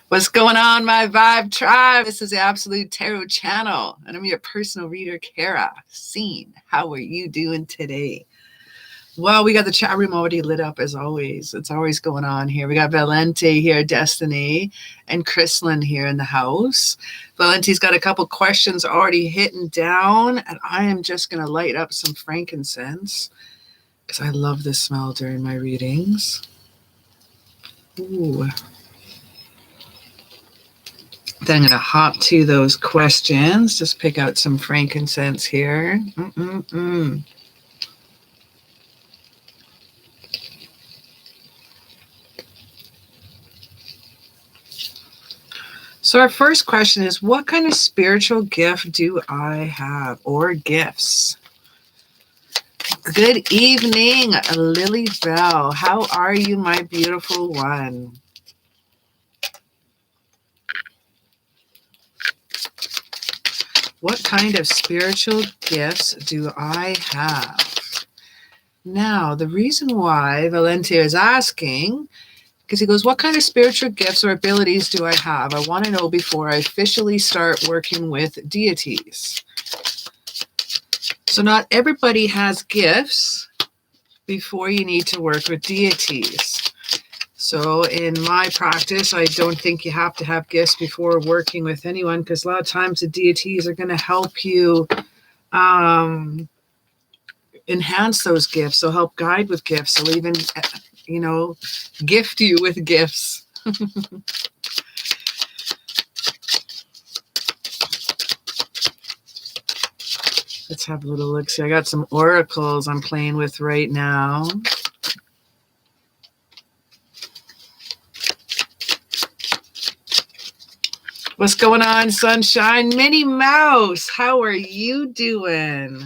What's going on, my Vibe Tribe? This is the Absolute Tarot channel, and I'm your personal reader, CaraSeen. How are you doing today? Well, we got the chat room already lit up as always. It's always going on here. We got Valente here, Destiny, and Chrislyn here in the house. Valente's got a couple questions already hitting down, and I am just going to light up some frankincense because I love this smell during my readings. Ooh. Then I'm going to hop to those questions. Just pick out some frankincense here. So our first question is, what kind of spiritual gift do I have, or gifts? Good evening, Lily Bell. How are you, my beautiful one? What kind of spiritual gifts do I have? Now, the reason why Valente is asking, because he goes, what kind of spiritual gifts or abilities do I have? I want to know before I officially start working with deities. So not everybody has gifts before you need to work with deities. So in my practice, I don't think you have to have gifts before working with anyone, because a lot of times the deities are going to help you enhance those gifts. They'll help guide with gifts. They'll even, gift you with gifts. Let's have a little look. See, I got some oracles I'm playing with right now. What's going on, sunshine? Minnie Mouse, how are you doing?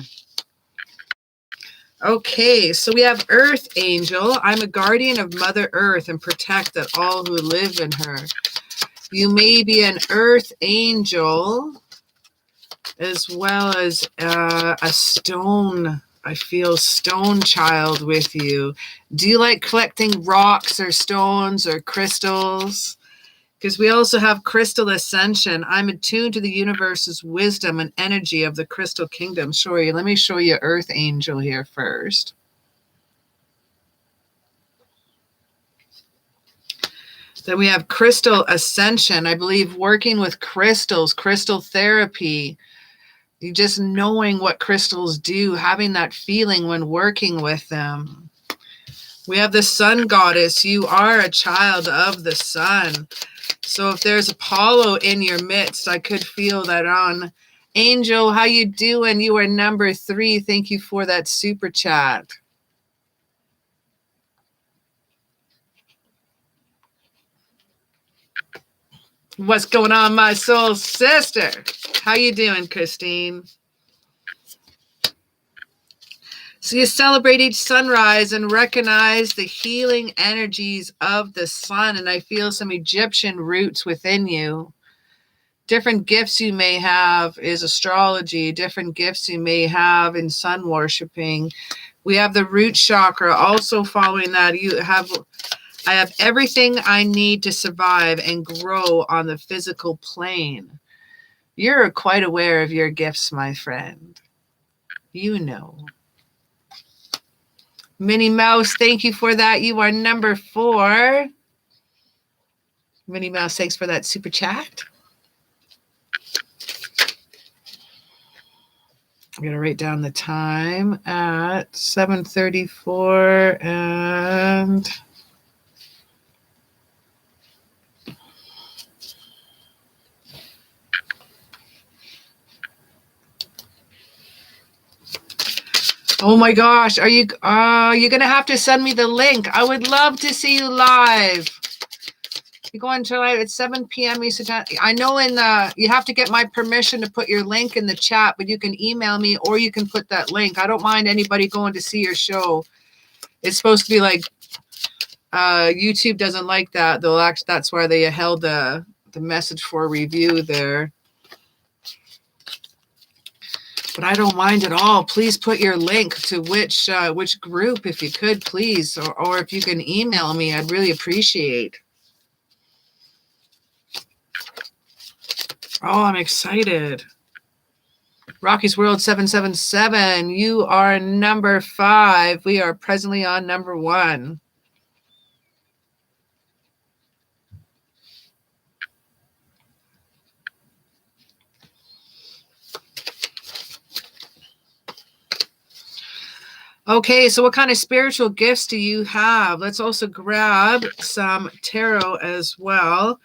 Okay, so we have Earth Angel. I'm a guardian of Mother Earth and protect that all who live in her. You may be an Earth Angel as well as a stone. I feel stone child with you. Do you like collecting rocks or stones or crystals? Because we also have Crystal Ascension. I'm attuned to the universe's wisdom and energy of the Crystal Kingdom. Sorry, let me show you Earth Angel here first. Then we have Crystal Ascension. I believe working with crystals, crystal therapy, you just knowing what crystals do, having that feeling when working with them. We have the Sun Goddess. You are a child of the sun. So if there's Apollo in your midst, I could feel that on. Angel, how you doing? You are number 3. Thank you for that super chat. What's going on, my soul sister? How you doing, Christine? So you celebrate each sunrise and recognize the healing energies of the sun. And I feel some Egyptian roots within you. Different gifts you may have is astrology. Different gifts you may have in sun worshiping. We have the root chakra. Also following that, I have everything I need to survive and grow on the physical plane. You're quite aware of your gifts, my friend. You know. Minnie Mouse, thank you for that. You are number 4. Minnie Mouse, thanks for that super chat. I'm going to write down the time at 7:34 and... Oh my gosh, are you you're gonna have to send me the link. I would love to see you live. You go on live at 7 p.m. Eastern Time. I know you have to get my permission to put your link in the chat, but you can email me or you can put that link. I don't mind anybody going to see your show. It's supposed to be like YouTube doesn't like that. They'll actually, that's why they held the message for review there. But I don't mind at all. Please put your link to which group, if you could, please. Or if you can email me, I'd really appreciate. Oh, I'm excited. Rocky's World 777. You are number 5. We are presently on number 1. Okay, so what kind of spiritual gifts do you have? Let's also grab some tarot as well.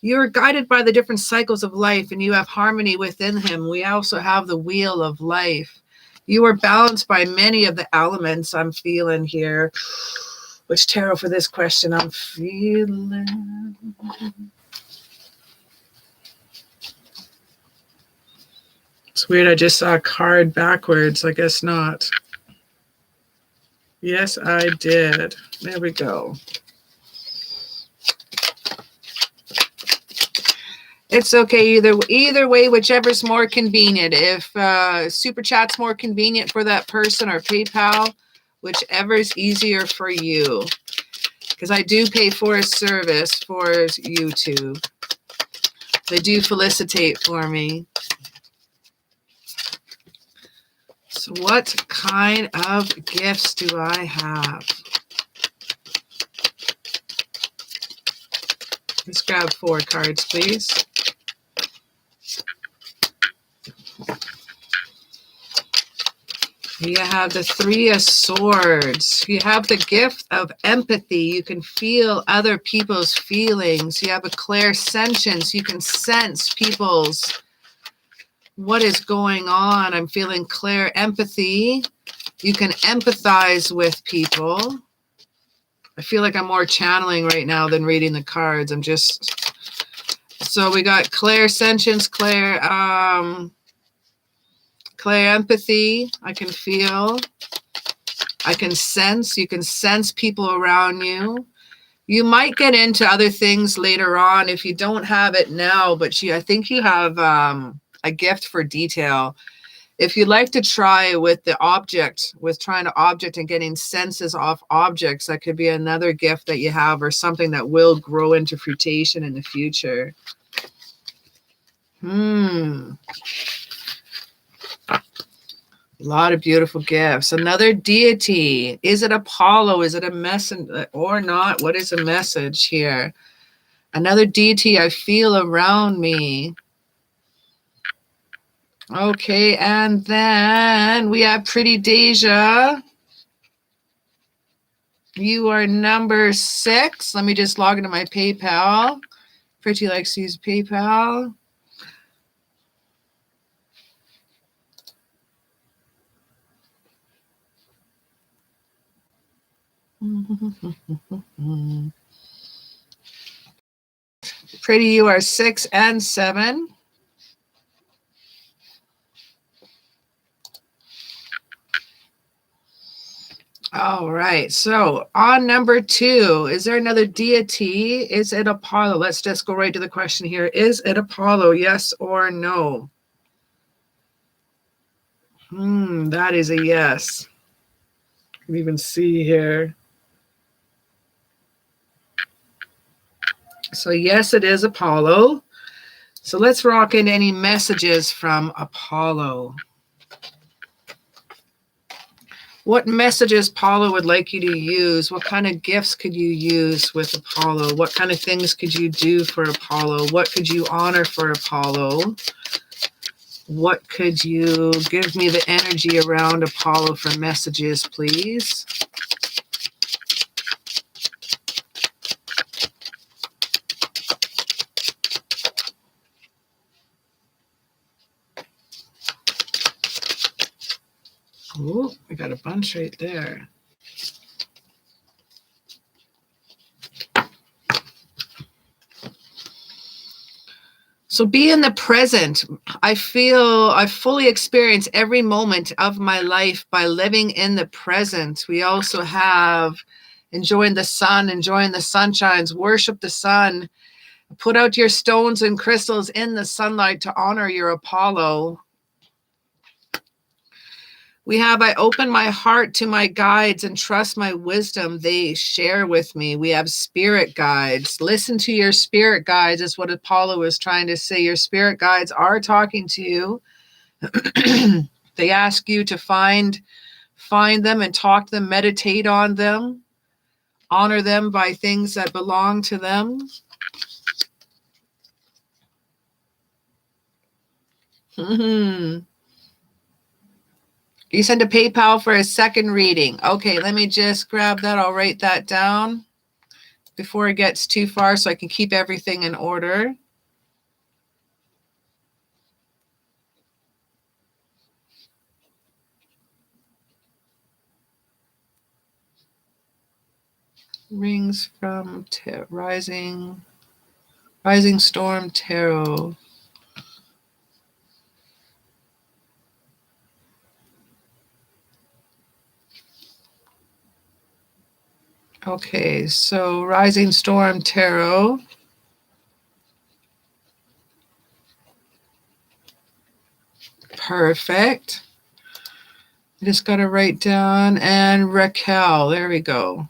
You're guided by the different cycles of life and you have harmony within him. We also have the wheel of life. You are balanced by many of the elements I'm feeling here. Which tarot for this question I'm feeling? It's weird, I just saw a card backwards. I guess not. Yes, I did. There we go. It's okay either way, whichever's more convenient. If Super Chat's more convenient for that person or PayPal, whichever's easier for you. Because I do pay for a service for YouTube. They do felicitate for me. So what kind of gifts do I have? Let's grab 4 cards, please. You have the 3 of Swords. You have the gift of empathy. You can feel other people's feelings. You have a clairsentience. You can sense people's what is going on. I'm feeling clear empathy. You can empathize with people. I feel like I'm more channeling right now than reading the cards. So we got clairsentience, clear empathy. I can feel. I can sense. You can sense people around you. You might get into other things later on if you don't have it now, but I think you have a gift for detail. If you'd like to try with the object, with trying to object and getting senses off objects, that could be another gift that you have or something that will grow into fruition in the future. A lot of beautiful gifts. Another deity. Is it Apollo? Is it a messenger or not? What is a message here? Another deity I feel around me. Okay, and then we have Pretty Deja. You are number 6. Let me just log into my PayPal. Pretty likes to use PayPal. Pretty, you are 6 and 7. All right, so on number 2, is there another deity? Is it Apollo? Let's just go right to the question here. Is it Apollo, yes or no? That is a yes. You can even see here. So yes, it is Apollo. So let's rock in any messages from Apollo. What messages Apollo would like you to use? What kind of gifts could you use with Apollo? What kind of things could you do for Apollo? What could you honor for Apollo? What could you give me the energy around Apollo for messages, please? Oh, I got a bunch right there. So be in the present. I feel I fully experience every moment of my life by living in the present. We also have enjoying the sun, enjoying the sunshines, worship the sun. Put out your stones and crystals in the sunlight to honor your Apollo. We have, I open my heart to my guides and trust my wisdom they share with me. We have spirit guides. Listen to your spirit guides is what Apollo was trying to say. Your spirit guides are talking to you. They ask you to find them and talk to them, meditate on them, honor them by things that belong to them. You send a PayPal for a second reading. Okay, let me just grab that. I'll write that down before it gets too far so I can keep everything in order. Rings from Rising Storm Tarot. Okay, so Rising Storm Tarot. Perfect. I just got to write down, and Raquel. There we go.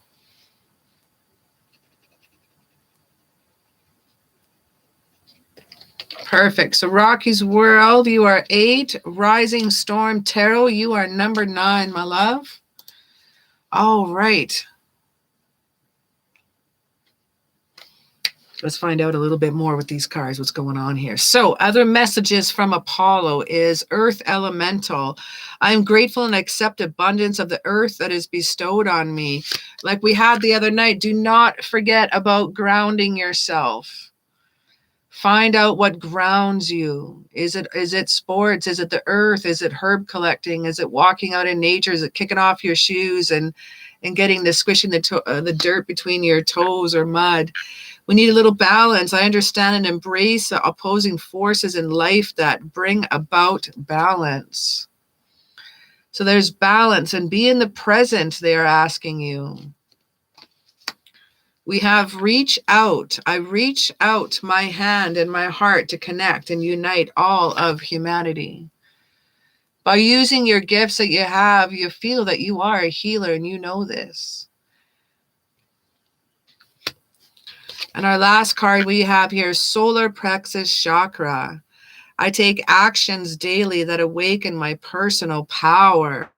Perfect. So Rocky's World, you are 8. Rising Storm Tarot, you are number 9, my love. All right. Let's find out a little bit more with these cards, what's going on here. So other messages from Apollo is Earth Elemental. I'm grateful and accept abundance of the earth that is bestowed on me. Like we had the other night, do not forget about grounding yourself. Find out what grounds you. Is it sports? Is it the earth? Is it herb collecting? Is it walking out in nature? Is it kicking off your shoes and getting the squishing the dirt between your toes or mud? We need a little balance. I understand and embrace the opposing forces in life that bring about balance. So there's balance, and be in the present, they are asking you. We have reach out. I reach out my hand and my heart to connect and unite all of humanity. By using your gifts that you have, you feel that you are a healer, and you know this. And our last card we have here is Solar Plexus Chakra. I take actions daily that awaken my personal power.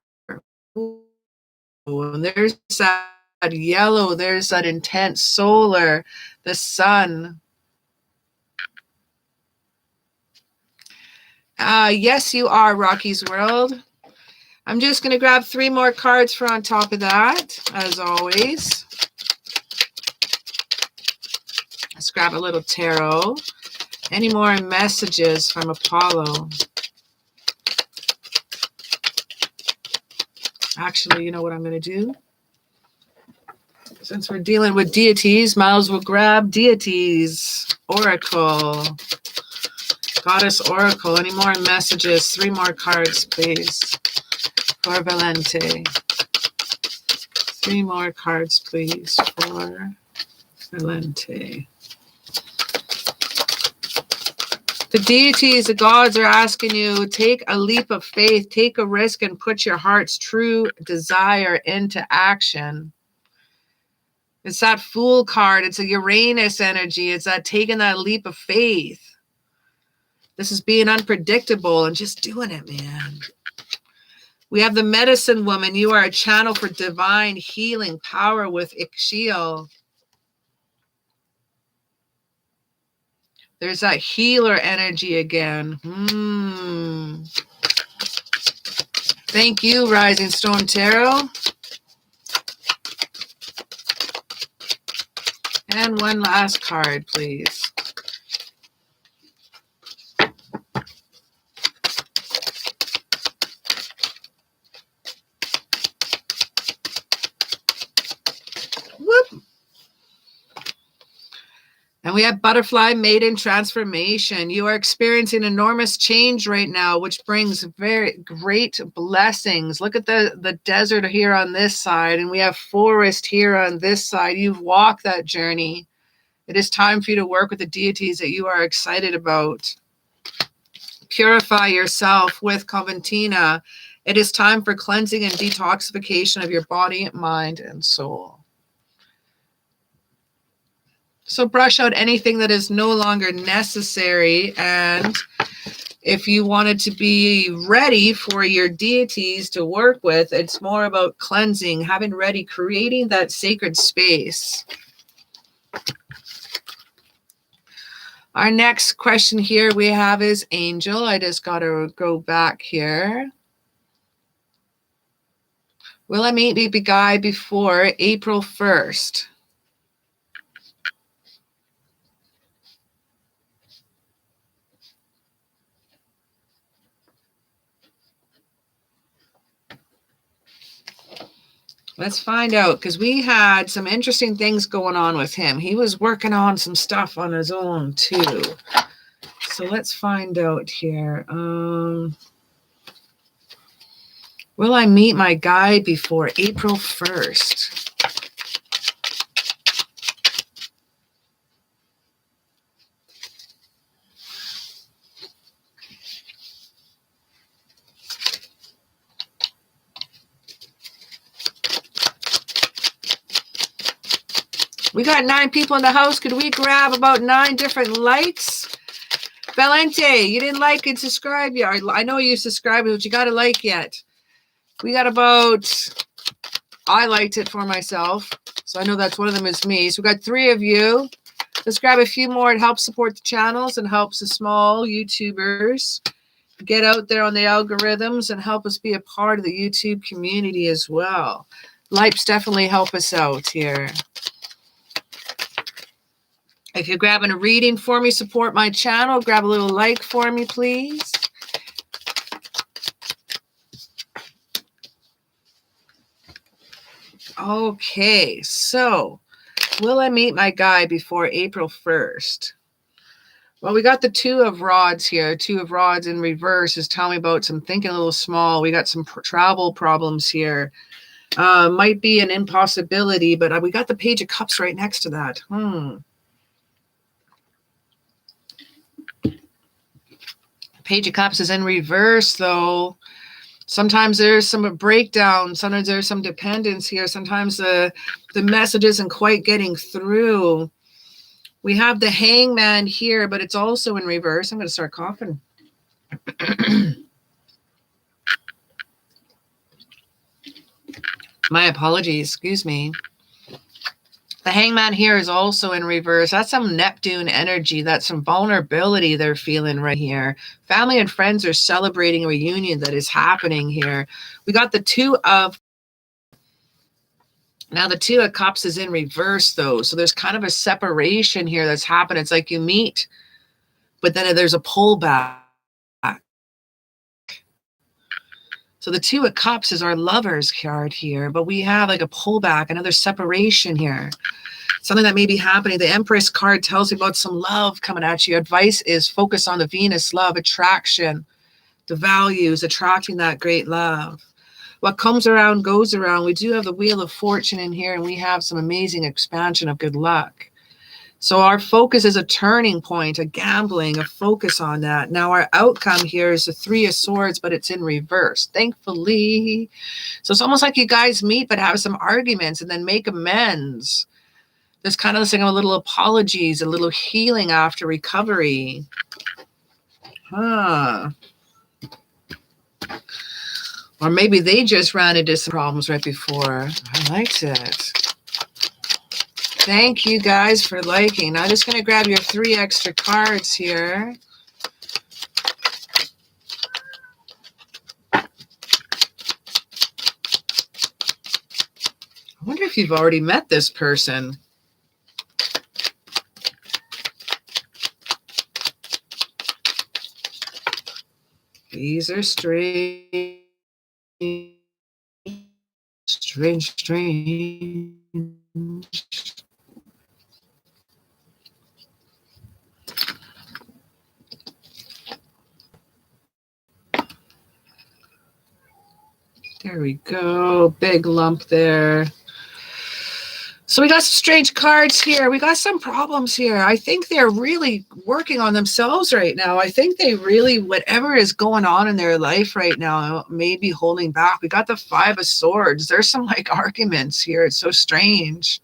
And there's that yellow, there's that intense solar, the sun. Yes, you are, Rocky's World. I'm just going to grab 3 more cards for on top of that, as always. Let's grab a little tarot. Any more messages from Apollo? Actually, you know what I'm going to do? Since we're dealing with deities, might as well grab deities. Oracle. Goddess Oracle. Any more messages? 3 more cards, please. For Valente. 3 more cards, please. For Valente. The deities, the gods are asking you, take a leap of faith, take a risk, and put your heart's true desire into action. It's that Fool card. It's a Uranus energy. It's that taking that leap of faith. This is being unpredictable and just doing it, man. We have the Medicine Woman. You are a channel for divine healing power with Ixiel. There's that healer energy again. Thank you, Rising Storm Tarot. And one last card, please. Whoop. And we have Butterfly Maiden Transformation. You are experiencing enormous change right now, which brings very great blessings. Look at the desert here on this side, and we have forest here on this side. You've walked that journey. It is time for you to work with the deities that you are excited about. Purify yourself with Coventina It is time for cleansing and detoxification of your body, mind, and soul. So brush out anything that is no longer necessary, and if you wanted to be ready for your deities to work with, it's more about cleansing, having ready, creating that sacred space. Our next question here we have is Angel. I just got to go back here. Will I meet baby guy before April 1st? Let's find out, because we had some interesting things going on with him. He was working on some stuff on his own too. So let's find out here. Will I meet my guy before April 1st? We got 9 people in the house. Could we grab about 9 different likes? Valente, you didn't like and subscribe yet. I know you subscribed, but you got to like yet. We got about, I liked it for myself. So I know that's one of them is me. So we got 3 of you. Let's grab a few more. It helps support the channels and helps the small YouTubers get out there on the algorithms and help us be a part of the YouTube community as well. Likes definitely help us out here. If you're grabbing a reading for me, support my channel, grab a little like for me, please. Okay, so will I meet my guy before April 1st? Well, we got the 2 of rods here. 2 of rods in reverse is telling me about some thinking a little small. We got some travel problems here. Might be an impossibility, but we got the Page of Cups right next to that. Page of Cups is in reverse, though. Sometimes there's some breakdown. Sometimes there's some dependence here. Sometimes the message isn't quite getting through. We have the Hangman here, but it's also in reverse. I'm going to start coughing. My apologies. Excuse me. The Hangman here is also in reverse. That's some Neptune energy. That's some vulnerability they're feeling right here. Family and friends are celebrating a reunion that is happening here. We got the 2 of... Now the 2 of Cups is in reverse, though. So there's kind of a separation here that's happening. It's like you meet, but then there's a pullback. So the 2 of Cups is our Lovers card here, but we have like a pullback, another separation here. Something that may be happening. The Empress card tells you about some love coming at you. Advice is focus on the Venus love, attraction, the values, attracting that great love. What comes around goes around. We do have the Wheel of Fortune in here, and we have some amazing expansion of good luck. So our focus is a turning point, a gambling, a focus on that. Now our outcome here is the 3 of Swords, but it's in reverse, thankfully. So it's almost like you guys meet, but have some arguments and then make amends. There's kind of this thing of a little apologies, a little healing after recovery. Or maybe they just ran into some problems right before. I liked it. Thank you guys for liking. I'm just going to grab your 3 extra cards here. I wonder if you've already met this person. These are strange. There we go. Big lump there. So we got some strange cards here. We got some problems here. I think they're really working on themselves right now. I think they really, whatever is going on in their life right now, may be holding back. We got the Five of Swords. There's some like arguments here. It's so strange.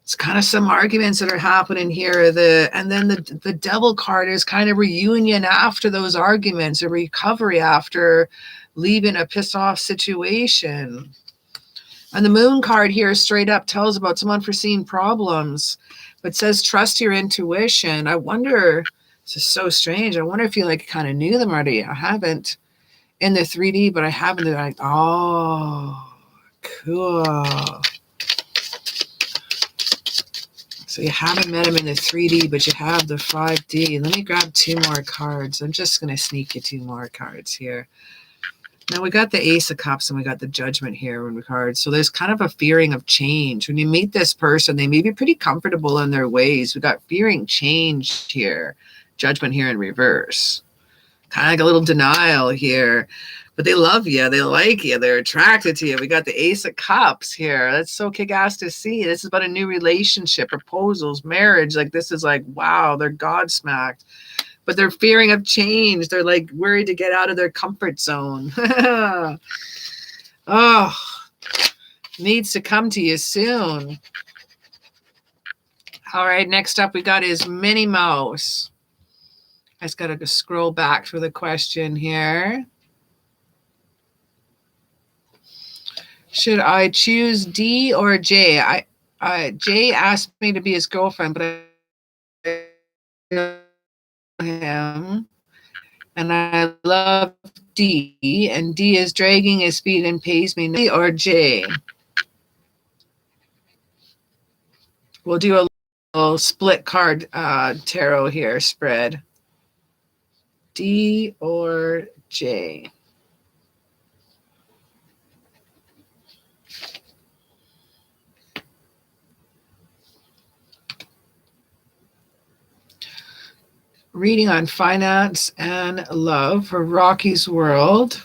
It's kind of some arguments that are happening here. And then the Devil card is kind of reunion after those arguments, a recovery after leaving a pissed off situation. And the Moon card here straight up tells about some unforeseen problems, but says trust your intuition. I wonder, this is so strange. I wonder if you like kind of knew them already. I haven't in the 3D, but I haven't. Like, oh, cool. So you haven't met him in the 3D, but you have the 5D. Let me grab 2 more cards. I'm just going to sneak you 2 more cards here. Now we got the Ace of Cups and we got the Judgment here in cards. So there's kind of a fearing of change. When you meet this person, they may be pretty comfortable in their ways. We got fearing change here. Judgment here in reverse. Kind of like a little denial here. But they love you. They like you. They're attracted to you. We got the Ace of Cups here. That's so kick-ass to see. This is about a new relationship, proposals, marriage. Like this is like, wow, they're godsmacked. But they're fearing of change. They're like worried to get out of their comfort zone. Oh, needs to come to you soon. All right, next up we got is Minnie Mouse. I just got to scroll back for the question here. Should I choose D or J? Jay asked me to be his girlfriend, but I know him. And I love D, and D is dragging his feet and pays me. D or J? We'll do a little split card tarot here spread. D or J? Reading on finance and love for Rocky's World.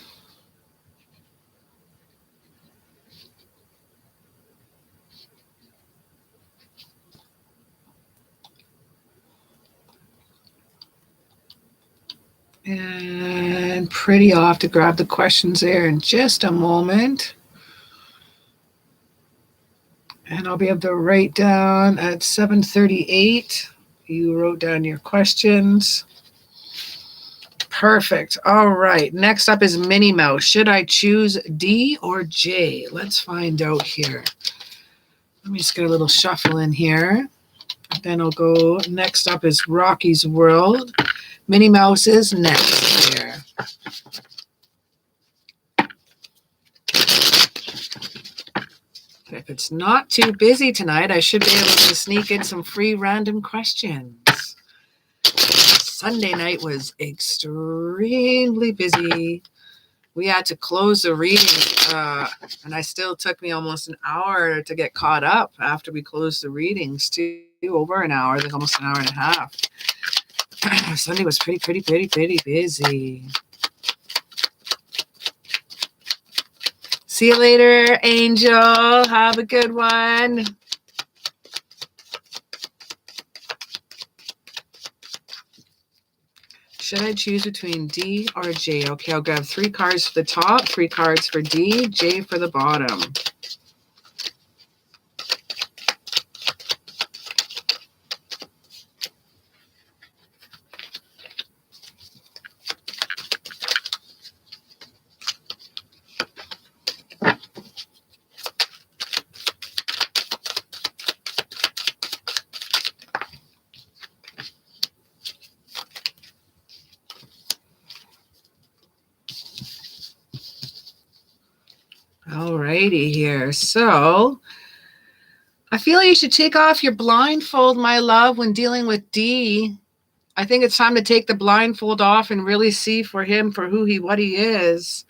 And pretty off to grab the questions there in just a moment. And I'll be able to write down at 7:38. You wrote down your questions. Perfect. All right. Next up is Minnie Mouse. Should I choose D or J? Let's find out here. Let me just get a little shuffle in here. Then I'll go. Next up is Rocky's World. Minnie Mouse is next here. If it's not too busy tonight, I should be able to sneak in some free random questions. Sunday night was extremely busy. We had to close the reading, and I still took me almost an hour to get caught up after we closed the readings, too. Over an hour, I think almost an hour and a half. Sunday was pretty busy. See you later, Angel. Have a good one. Should I choose between D or J? Okay, I'll grab 3 cards for the top, 3 cards for D, J for the bottom. Alrighty here. So I feel you should take off your blindfold, my love, when dealing with D. I think it's time to take the blindfold off and really see for him for what he is.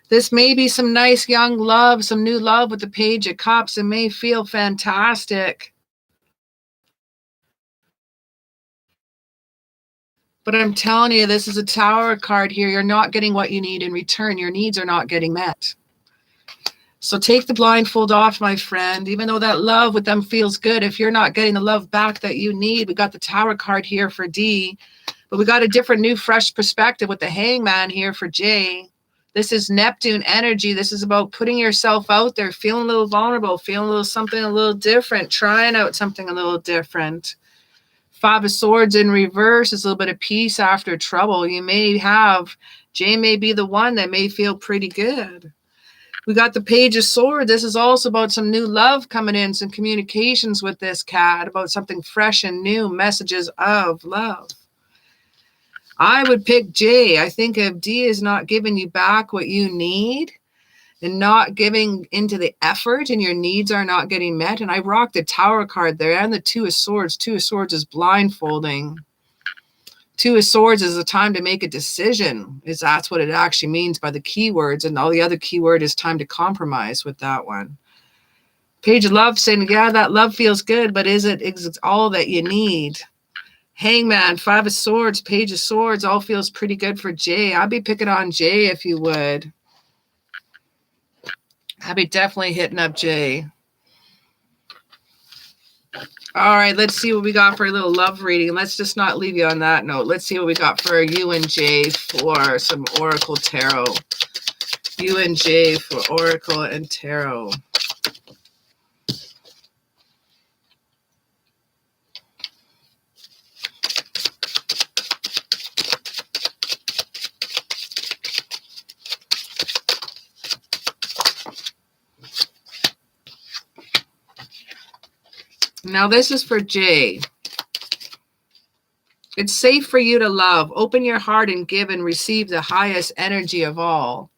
This may be some nice young love, some new love with the Page of Cups. It may feel fantastic. But I'm telling you, this is a Tower card here. You're not getting what you need in return. Your needs are not getting met. So take the blindfold off, my friend. Even though that love with them feels good, if you're not getting the love back that you need, we got the Tower card here for D, but we got a different, new, fresh perspective with the Hangman here for J. This is Neptune energy. This is about putting yourself out there, feeling a little vulnerable, feeling a little something a little different, trying out something a little different. Five of Swords in reverse is a little bit of peace after trouble. You may have, J may be the one that may feel pretty good. We got the Page of Swords. This is also about some new love coming in, some communications with this cat, about something fresh and new, messages of love. I would pick J. I think if D is not giving you back what you need and not giving into the effort and your needs are not getting met, and I rocked the Tower card there and the Two of Swords. Two of Swords is blindfolding. Two of Swords is a time to make a decision. That's what it actually means by the keywords, and all the other keyword is time to compromise with that one. Page of Love saying, yeah, that love feels good, but is it all that you need? Hangman, Five of Swords, Page of Swords, all feels pretty good for J. I'd be picking on J if you would. I'd be definitely hitting up J. All right, let's see what we got for a little love reading. Let's just not leave you on that note. Let's see what we got for you and J for some Oracle Tarot. You and J for Oracle and Tarot. Now this is for J. It's safe for you to love. Open your heart and give and receive the highest energy of all.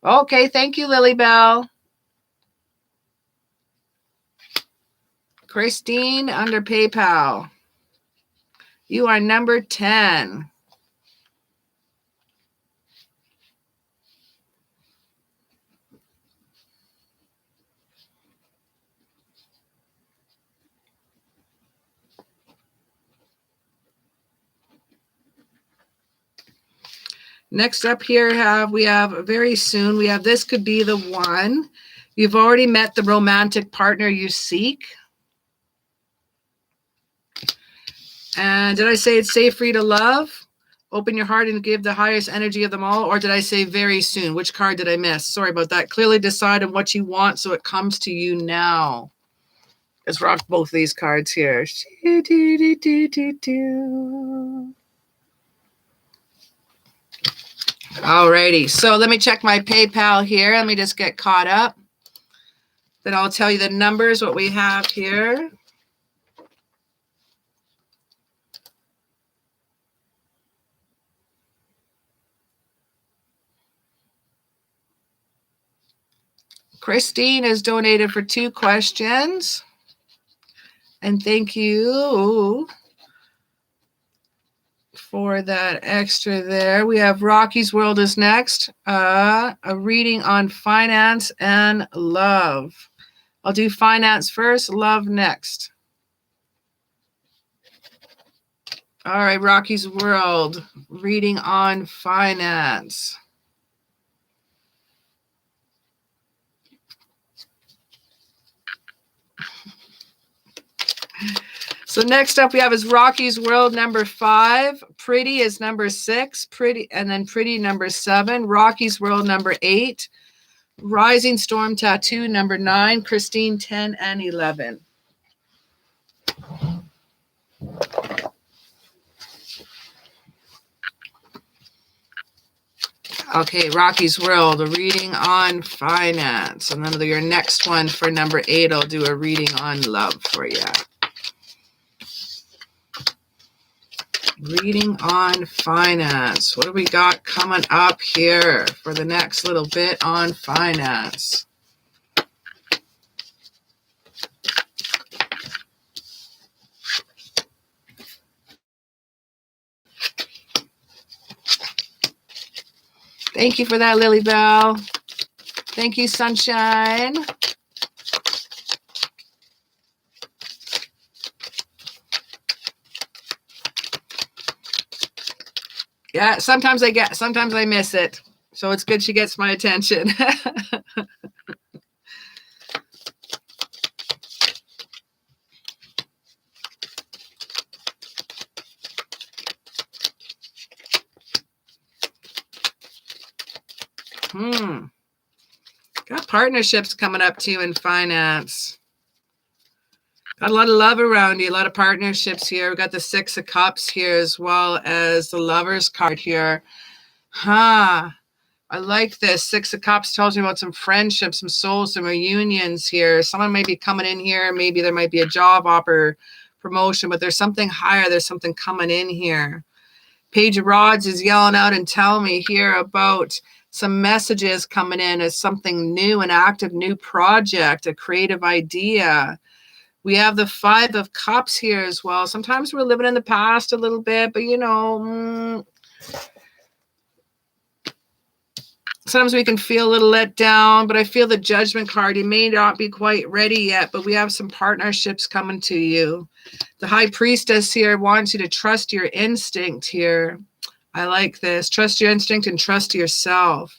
Okay, thank you, Lily Bell. Christine under PayPal. You are number 10. Next up here we have very soon, we have this could be the one. You've already met the romantic partner you seek. And did I say it's safe for you to love? Open your heart and give the highest energy of them all. Or did I say very soon? Which card did I miss? Sorry about that. Clearly decide on what you want so it comes to you now. Let's rock both these cards here. Alrighty, so let me check my PayPal here. Let me just get caught up. Then I'll tell you the numbers, what we have here. Christine has donated for 2 questions. And thank you for that extra there. We have Rocky's World is next. A reading on finance and love. I'll do finance first, love next. All right, Rocky's World, reading on finance. So next up we have is Rocky's World number 5. Pretty is number 6. Pretty, and then Pretty number 7. Rocky's World number 8. Rising Storm Tattoo number 9. Christine 10 and 11. Okay, Rocky's World, a reading on finance. And then your next one for number 8, I'll do a reading on love for you. Reading on finance. What do we got coming up here for the next little bit on finance? Thank you for that, Lily Bell. Thank you, Sunshine. Yeah, sometimes I miss it. So it's good she gets my attention. Got partnerships coming up to you in finance. Got a lot of love around you, a lot of partnerships here. We got the Six of Cups here as well as the Lovers card here. I like this. Six of Cups tells me about some friendships, some souls, some reunions here. Someone may be coming in here. Maybe there might be a job offer, promotion, but there's something higher. There's something coming in here. Page of Rods is yelling out and telling me here about some messages coming in as something new, an active new project, a creative idea. We have the Five of Cups here as well. Sometimes we're living in the past a little bit, but sometimes we can feel a little let down, but I feel the Judgment card. You may not be quite ready yet, but we have some partnerships coming to you. The High Priestess here wants you to trust your instinct here. I like this. Trust your instinct and trust yourself.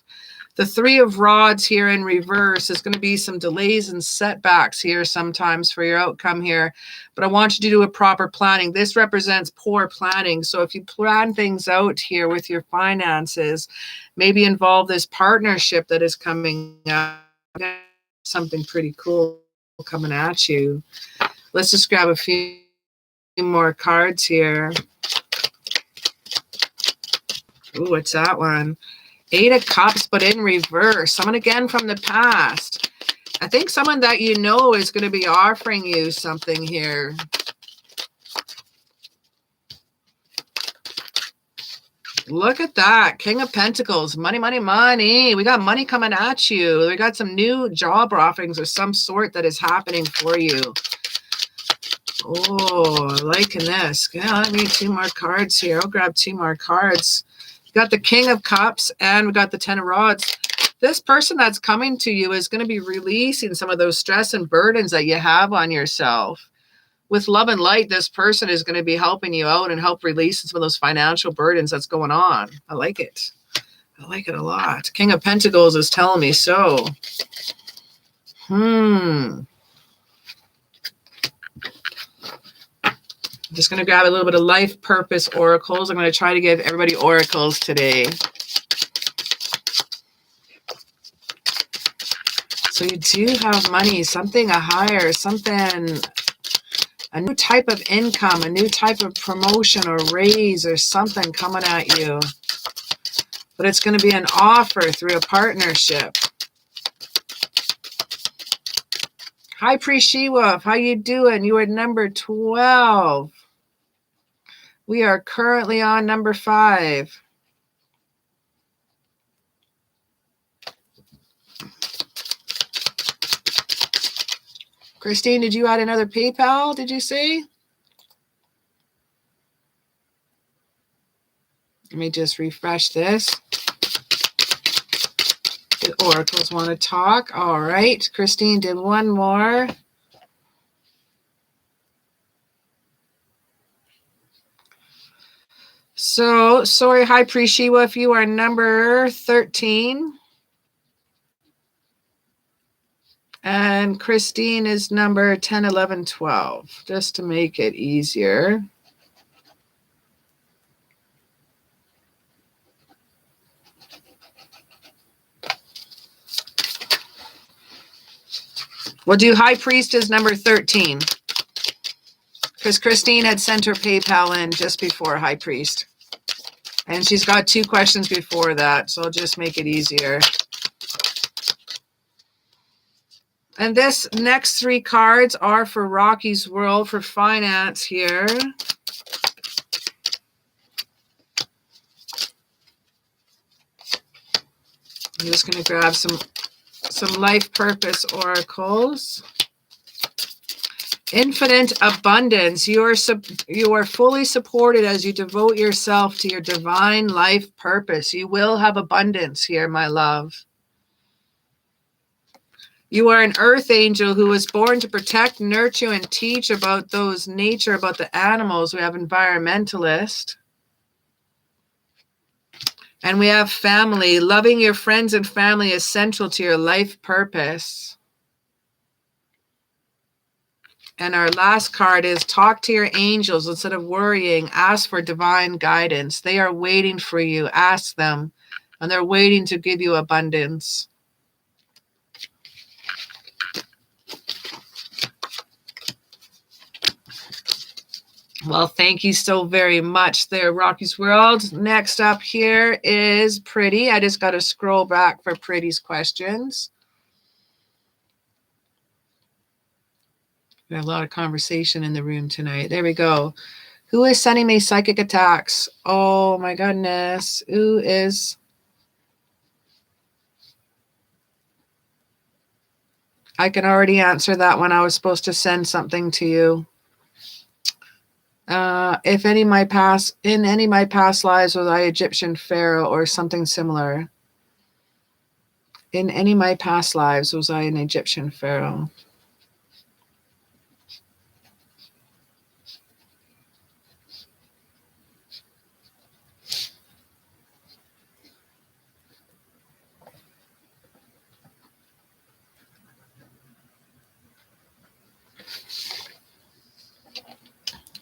The Three of Rods here in reverse is going to be some delays and setbacks here sometimes for your outcome here. But I want you to do a proper planning. This represents poor planning. So if you plan things out here with your finances, maybe involve this partnership that is coming up. Something pretty cool coming at you. Let's just grab a few more cards here. Ooh, what's that one? Eight of Cups, but in reverse. Someone again from the past. I think someone that you know is going to be offering you something here. Look at that. King of Pentacles. Money, money, money. We got money coming at you. We got some new job offerings of some sort that is happening for you. Oh, liking this. Yeah, I need two more cards here. I'll grab two more cards. We got the King of Cups and we got the Ten of Rods. This person that's coming to you is going to be releasing some of those stress and burdens that you have on yourself. With love and light, this person is going to be helping you out and help release some of those financial burdens that's going on. I like it. I like it a lot. King of Pentacles is telling me so. I'm just going to grab a little bit of life purpose oracles. I'm going to try to give everybody oracles today. So you do have money, something higher, something, a new type of income, a new type of promotion or raise or something coming at you. But it's going to be an offer through a partnership. Hi, Priest She-Wolf. How you doing? You are number 12. We are currently on number 5. Christine, did you add another PayPal, did you say? Let me just refresh this. The oracles want to talk. All right. Christine did one more. So, sorry, High Priest Shiva, if you are number 13. And Christine is number 10, 11, 12, just to make it easier. We'll do High Priest as number 13. Because Christine had sent her PayPal in just before High Priest. And she's got 2 questions before that, so I'll just make it easier. And this next 3 cards are for Rocky's World for finance here. I'm just going to grab some life purpose oracles. Infinite abundance. You are fully supported as you devote yourself to your divine life purpose. You will have abundance here, my love. You are an earth angel who was born to protect, nurture, and teach about those nature, about the animals. We have environmentalist. And we have family. Loving your friends and family is central to your life purpose. And our last card is talk to your angels instead of worrying. Ask for divine guidance. They are waiting for you. Ask them. and they're waiting to give you abundance. Well, thank you so very much there, Rocky's World. Next up here is Pretty. I just got to scroll back for Pretty's questions. We have a lot of conversation in the room tonight. There we go. Who is sending me psychic attacks? Oh my goodness. Who is? I can already answer that one. I was supposed to send something to you. If any of my past lives was I Egyptian pharaoh or something similar. In any of my past lives was I an Egyptian pharaoh.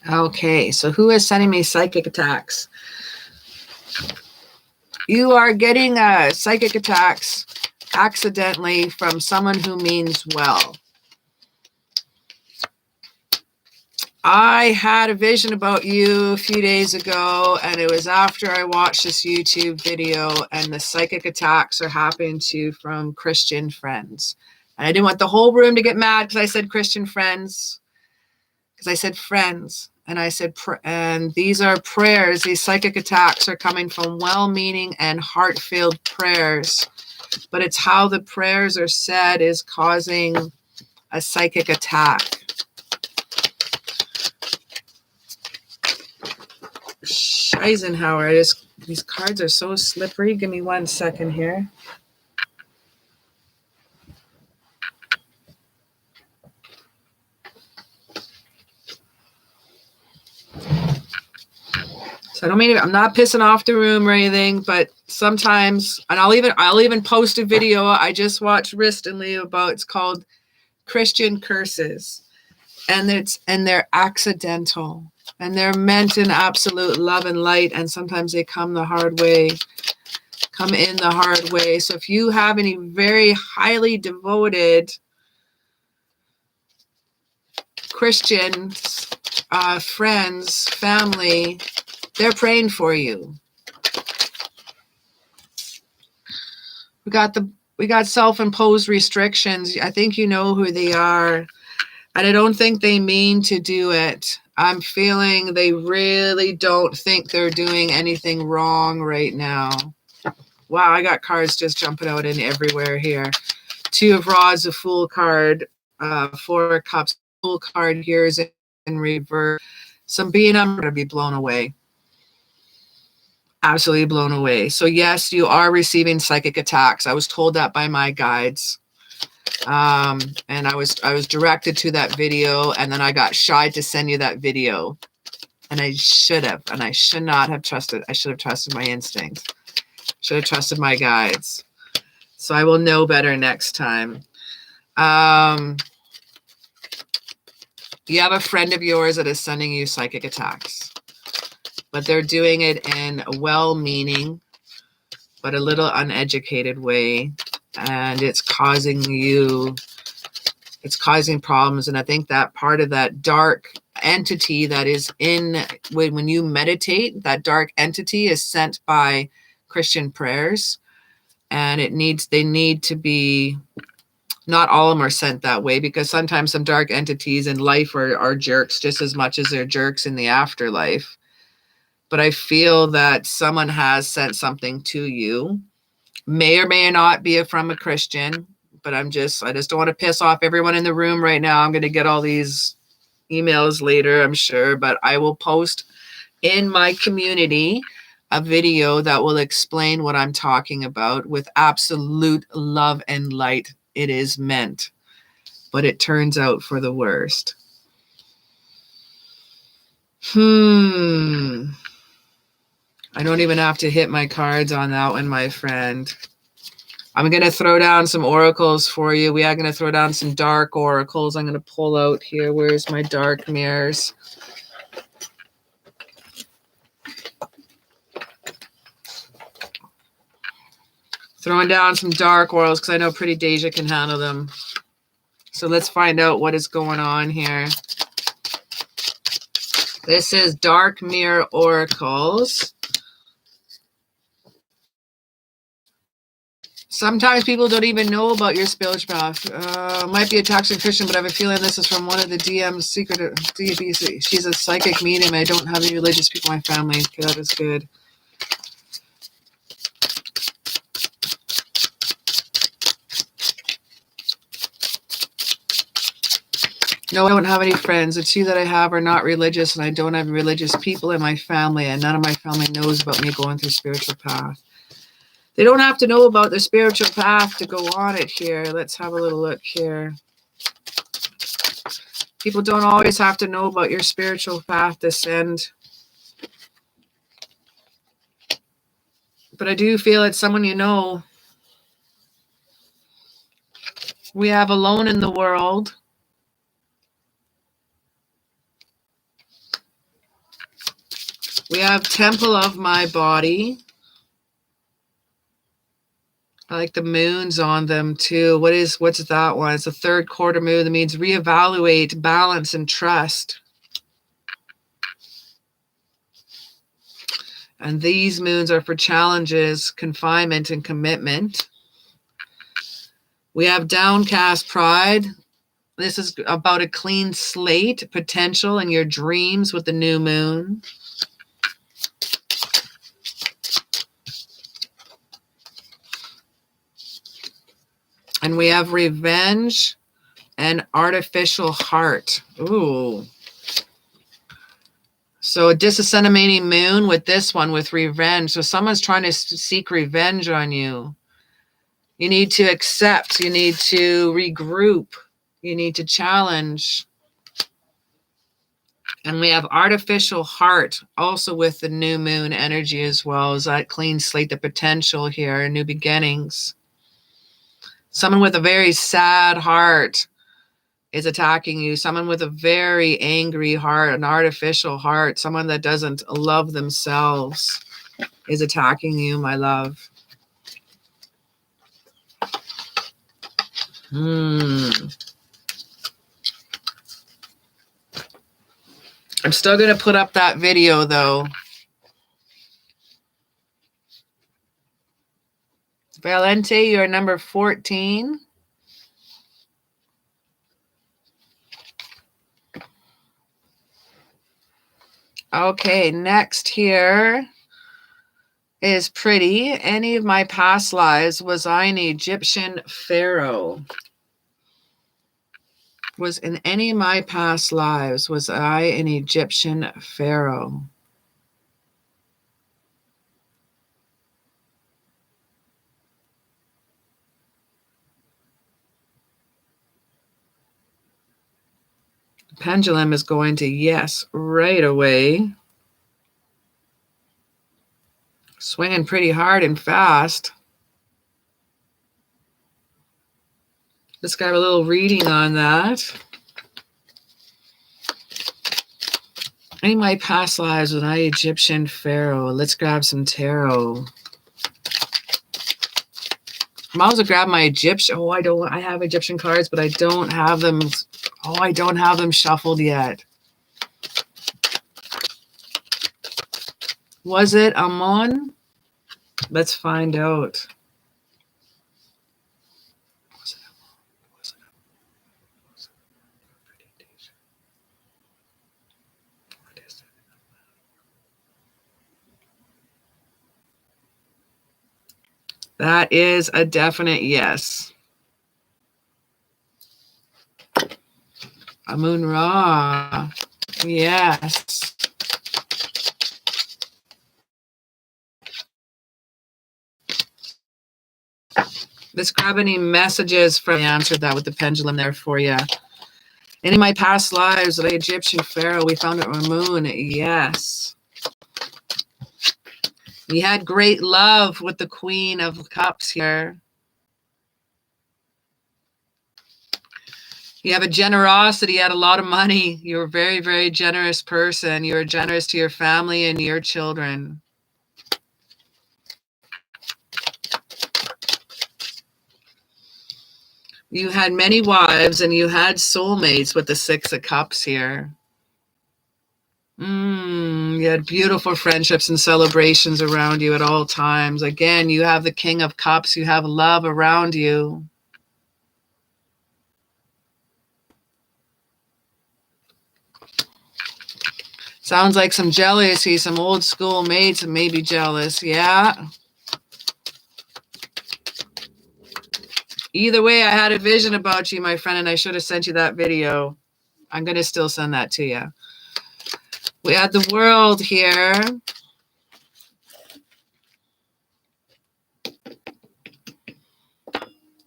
Okay, so who is sending me psychic attacks? You are getting psychic attacks accidentally from someone who means well. I had a vision about you a few days ago, and it was after I watched this YouTube video, and the psychic attacks are happening to you from Christian friends. And I didn't want the whole room to get mad because I said Christian friends, because I said friends. And I said, and these are prayers. These psychic attacks are coming from well-meaning and heart-filled prayers. But it's how the prayers are said is causing a psychic attack. Eisenhower, these cards are so slippery. Give me 1 second here. So I don't mean, I'm not pissing off the room or anything, but sometimes, and I'll even post a video I just watched recently about, it's called Christian Curses. And they're accidental, and they're meant in absolute love and light, and sometimes they come in the hard way. So if you have any very highly devoted Christians, friends, family, they're praying for you. We got self-imposed restrictions. I think you know who they are. And I don't think they mean to do it. I'm feeling they really don't think they're doing anything wrong right now. Wow, I got cards just jumping out in everywhere here. 2 of Rods, a Fool card, 4 of Cups, Fool card here is in reverse. I'm going to be blown away. Absolutely blown away. So yes, you are receiving psychic attacks. I was told that by my guides. And I was directed to that video, and then I got shy to send you that video, and I should have, and I should not have trusted. I should have trusted my instincts. Should have trusted my guides. So I will know better next time. You have a friend of yours that is sending you psychic attacks, but they're doing it in a well-meaning, but a little uneducated way. And it's causing problems. And I think that part of that dark entity that is when you meditate, that dark entity is sent by Christian prayers. And they need to be, not all of them are sent that way, because sometimes some dark entities in life are jerks just as much as they're jerks in the afterlife. But I feel that someone has sent something to you. May or may not be from a Christian, but I just don't want to piss off everyone in the room right now. I'm going to get all these emails later, I'm sure, but I will post in my community a video that will explain what I'm talking about with absolute love and light. It is meant, but it turns out for the worst. I don't even have to hit my cards on that one, my friend. I'm going to throw down some oracles for you. We are going to throw down some dark oracles. I'm going to pull out here. Where's my dark mirrors? Throwing down some dark oils because I know Pretty Deja can handle them. So let's find out what is going on here. This is Dark Mirror Oracles. Sometimes people don't even know about your spiritual path. Might be a toxic Christian, but I have a feeling this is from one of the DM's secret DBC. She's a psychic medium. I don't have any religious people in my family. Okay, that is good. No, I don't have any friends. The two that I have are not religious, and I don't have religious people in my family, and none of my family knows about me going through spiritual path. They don't have to know about the spiritual path to go on it here. Let's have a little look here. People don't always have to know about your spiritual path to send. But I do feel it's someone you know. We have Alone in the World. We have Temple of My Body. I like the moons on them too. What's that one? It's a third quarter moon. That means reevaluate, balance, and trust. And these moons are for challenges, confinement, and commitment. We have Downcast Pride. This is about a clean slate, potential, and your dreams with the new moon. And we have Revenge and Artificial Heart. Ooh. So a disascending moon with this one, with revenge. So someone's trying to seek revenge on you. You need to accept. You need to regroup. You need to challenge. And we have Artificial Heart, also with the new moon energy as well as that clean slate, the potential here, new beginnings. Someone with a very sad heart is attacking you. Someone with a very angry heart, an artificial heart, someone that doesn't love themselves is attacking you, my love. I'm still going to put up that video, though. Valente, you're number 14. Okay, next here is Pretty. Any of my past lives, was I an Egyptian pharaoh? Was in any of my past lives, was I an Egyptian pharaoh? Pendulum is going to yes right away. Swinging pretty hard and fast. Let's grab a little reading on that. In my past lives, was I Egyptian pharaoh? Let's grab some tarot. I might as well grab my Egyptian. I have Egyptian cards, but I don't have them. I don't have them shuffled yet. Was it Amon? Let's find out. That is a definite yes. Amun Ra. Yes. Let's grab any messages from. I answered that with the pendulum there for you. And in my past lives, the Egyptian pharaoh, we found it on moon. Yes. You had great love with the Queen of Cups here. You have a generosity. You had a lot of money. You're a very, very generous person. You're generous to your family and your children. You had many wives and you had soulmates with the Six of Cups here. You had beautiful friendships and celebrations around you at all times. Again, you have the King of Cups. You have love around you. Sounds like some jealousy, some old school mates may be jealous. Yeah. Either way, I had a vision about you, my friend, and I should have sent you that video. I'm going to still send that to you. We had the World here.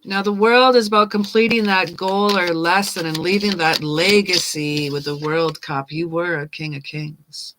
Now, the World is about completing that goal or lesson and leaving that legacy with the World Cup. You were a King of Kings.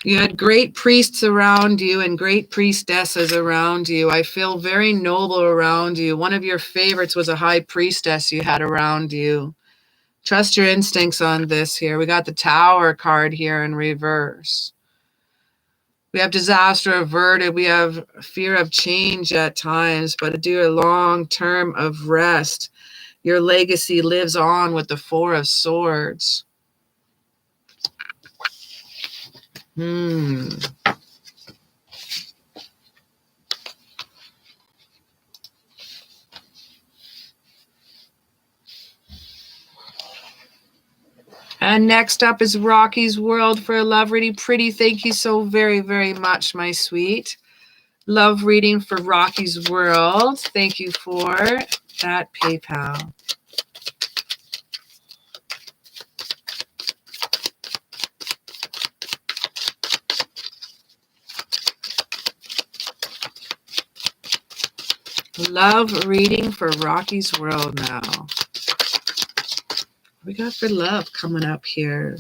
You had great priests around you and great priestesses around you. I feel very noble around you. One of your favorites was a high priestess you had around you. Trust your instincts on this here. We got the Tower card here in reverse. We have disaster averted. We have fear of change at times, but do a long term of rest. Your legacy lives on with the Four of Swords. And next up is Rocky's World for a love reading. Pretty, thank you so very, very much, my sweet. Love reading for Rocky's World. Thank you for that PayPal. Love reading for Rocky's World now. What we got for love coming up here?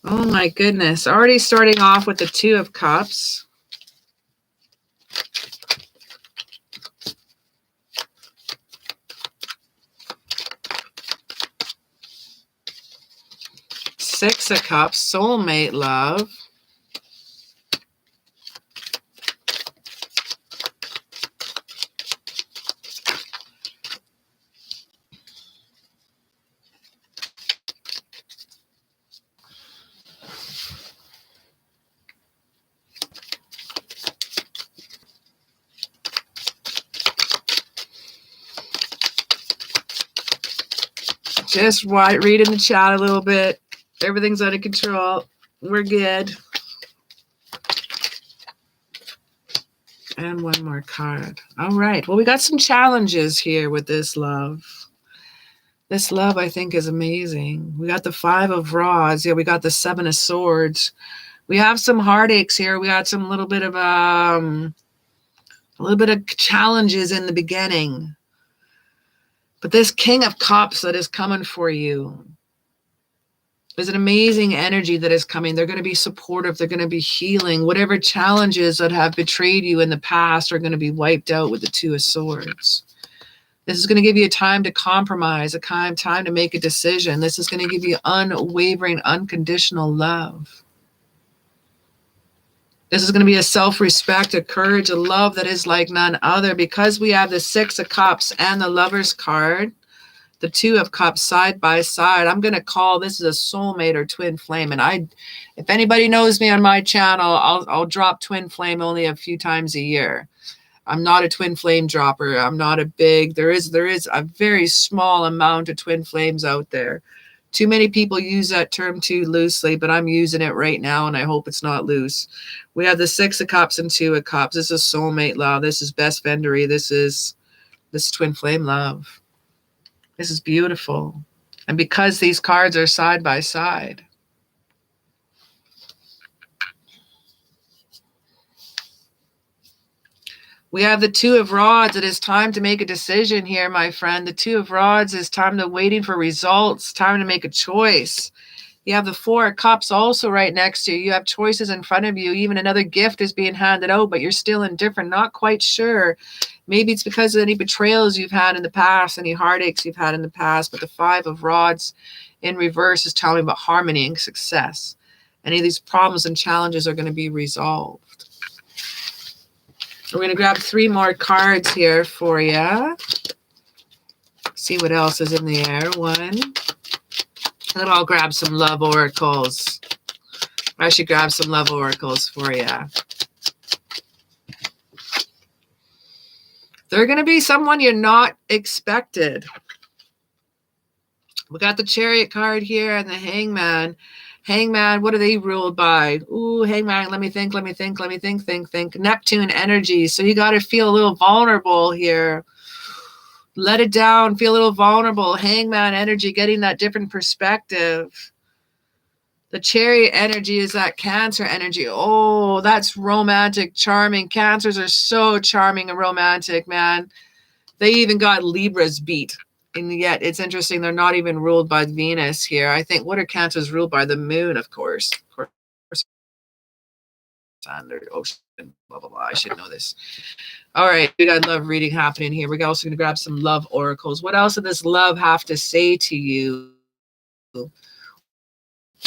Oh my goodness. Already starting off with the Two of Cups. Six of Cups, soulmate love. Just read in the chat a little bit. Everything's under control. We're good. And one more card. All right. Well, we got some challenges here with this love. This love, I think, is amazing. We got the Five of Rods. Yeah, we got the Seven of Swords. We have some heartaches here. We got some little bit of challenges in the beginning. But this King of Cups that is coming for you is an amazing energy that is coming. They're going to be supportive. They're going to be healing. Whatever challenges that have betrayed you in the past are going to be wiped out with the Two of Swords. This is going to give you a time to compromise, a time to make a decision. This is going to give you unwavering, unconditional love. This is going to be a self-respect, a courage, a love that is like none other. Because we have the Six of Cups and the Lover's card, the Two of Cups side by side, I'm going to call this is a soulmate or twin flame. And if anybody knows me on my channel, I'll drop twin flame only a few times a year. I'm not a twin flame dropper. I'm not a big, there is a very small amount of twin flames out there. Too many people use that term too loosely, but I'm using it right now, and I hope it's not loose. We have the Six of Cups and Two of Cups. This is soulmate love. This is best friendery. This is twin flame love. This is beautiful. And because these cards are side by side, we have the Two of Rods. It is time to make a decision here, my friend. The Two of Rods is time to waiting for results, time to make a choice. You have the Four of Cups also right next to you. You have choices in front of you. Even another gift is being handed out, but you're still indifferent, not quite sure. Maybe it's because of any betrayals you've had in the past, any heartaches you've had in the past. But the Five of Rods in reverse is telling me about harmony and success. Any of these problems and challenges are going to be resolved. We're going to grab 3 more cards here for you. See what else is in the air. 1. And then I'll grab some love oracles. I should grab some love oracles for you. They're going to be someone you're not expected. We got the Chariot card here and the Hangman. Hangman, what are they ruled by? Ooh, Hangman, let me think. Neptune energy. So you got to feel a little vulnerable here. Let it down, feel a little vulnerable. Hangman energy, getting that different perspective. The Chariot energy is that Cancer energy. Oh, that's romantic, charming. Cancers are so charming and romantic, man. They even got Libra's beat. And yet, it's interesting, they're not even ruled by Venus here. I think, what are Cancers ruled by? The moon, of course. Of course. Under ocean, blah, blah, blah. I should know this. All right, we got love reading happening here. We're also going to grab some love oracles. What else does this love have to say to you?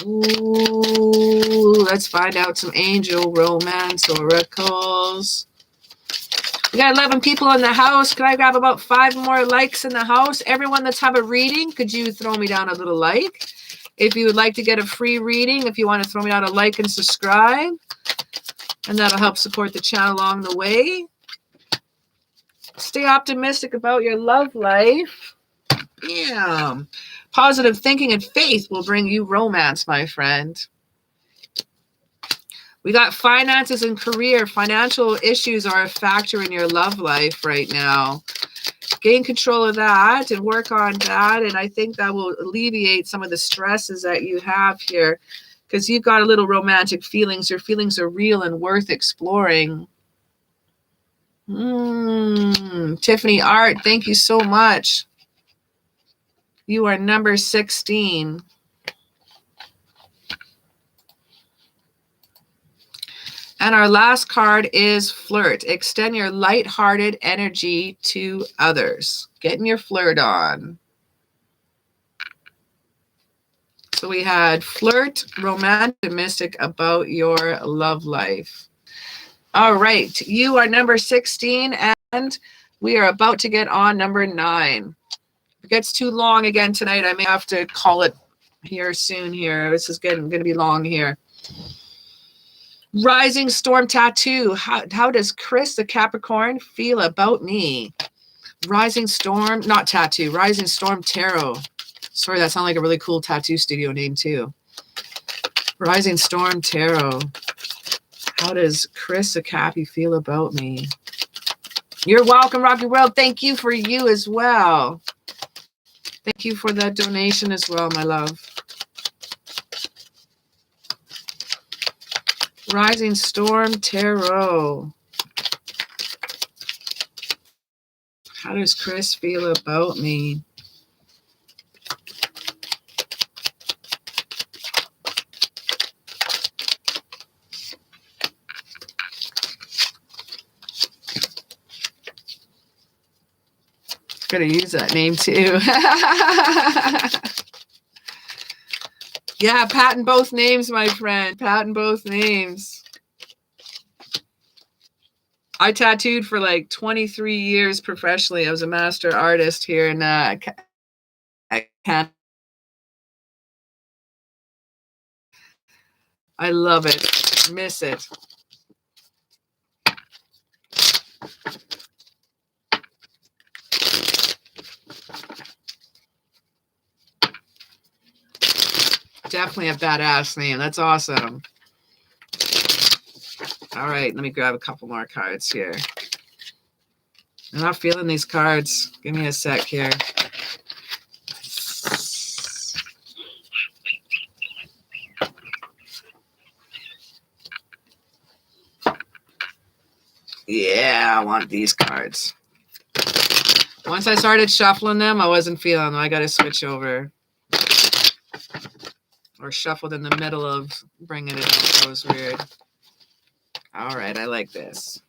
Ooh, let's find out some angel romance oracles. We got 11 people in the house. Can I grab about 5 more likes in the house? Everyone that's have a reading, could you throw me down a little like? If you would like to get a free reading, if you want to throw me down a like and subscribe, and that'll help support the channel along the way. Stay optimistic about your love life. Yeah. Positive thinking and faith will bring you romance, my friend. We got finances and career. Financial issues are a factor in your love life right now. Gain control of that and work on that. And I think that will alleviate some of the stresses that you have here, because you've got a little romantic feelings. Your feelings are real and worth exploring. Tiffany Art, thank you so much. You are number 16. And our last card is flirt. Extend your light-hearted energy to others. Getting your flirt on. So we had flirt, romantic about your love life. All right. You are number 16, and we are about to get on number 9. If it gets too long again tonight, I may have to call it here soon here. This is going to be long here. Rising Storm Tattoo. How does Chris the Capricorn feel about me? Rising Storm, not tattoo, Rising Storm Tarot. Sorry, that sounds like a really cool tattoo studio name too. Rising Storm Tarot. How does Chris the Cappy feel about me? You're welcome, Rocky World. Thank you for you as well. Thank you for that donation as well, my love. Rising Storm Tarot. How does Chris feel about me? Gonna use that name too. Yeah, patent both names, my friend. Patent both names. I tattooed for like 23 years professionally. I was a master artist here in Canada. I love it. Miss it. Definitely a badass name. That's awesome. All right, let me grab a couple more cards here. I'm not feeling these cards. Give me a sec here. Yeah, I want these cards. Once I started shuffling them, I wasn't feeling them. I got to switch over. or shuffled in the middle of bringing it out. That was weird. All right, I like this.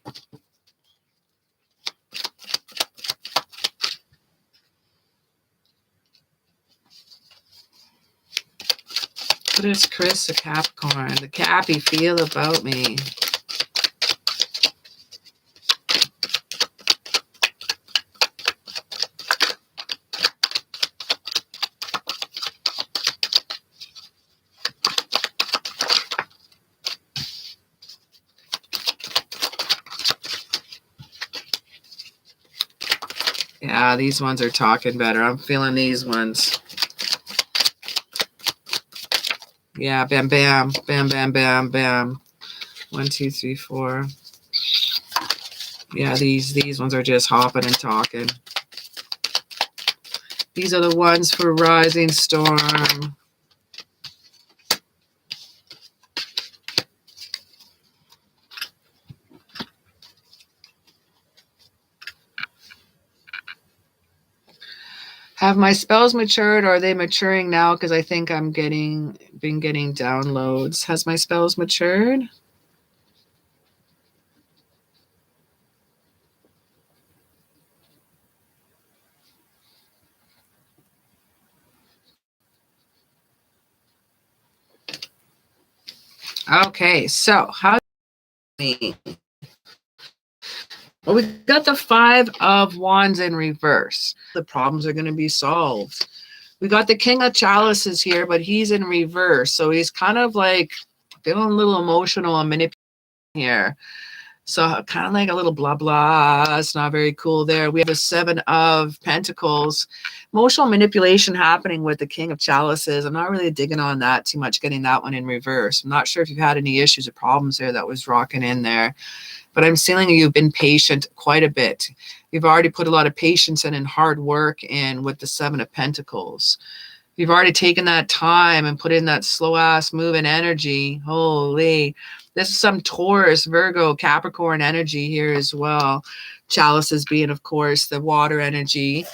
What does Chris, a Capricorn, the Cappy, feel about me? Yeah, these ones are talking better. I'm feeling these ones. Yeah, bam, bam, bam, bam, bam, bam. 1, 2, 3, 4. Yeah, these ones are just hopping and talking. These are the ones for Rising Storm. Have my spells matured, or are they maturing now? Because I think I'm been getting downloads. Has my spells matured? Okay, so how me? Well, we got the 5 of Wands in reverse. The problems are going to be solved. We got the King of Chalices here, but he's in reverse. So he's kind of like feeling a little emotional and manipulating here. So kind of like a little blah, blah. It's not very cool there. We have a 7 of Pentacles. Emotional manipulation happening with the King of Chalices. I'm not really digging on that too much, getting that one in reverse. I'm not sure if you've had any issues or problems there that was rocking in there. But I'm feeling you've been patient quite a bit. You've already put a lot of patience and hard work in with the 7 of Pentacles. You've already taken that time and put in that slow-ass moving energy. Holy. This is some Taurus, Virgo, Capricorn energy here as well. Chalices being, of course, the water energy.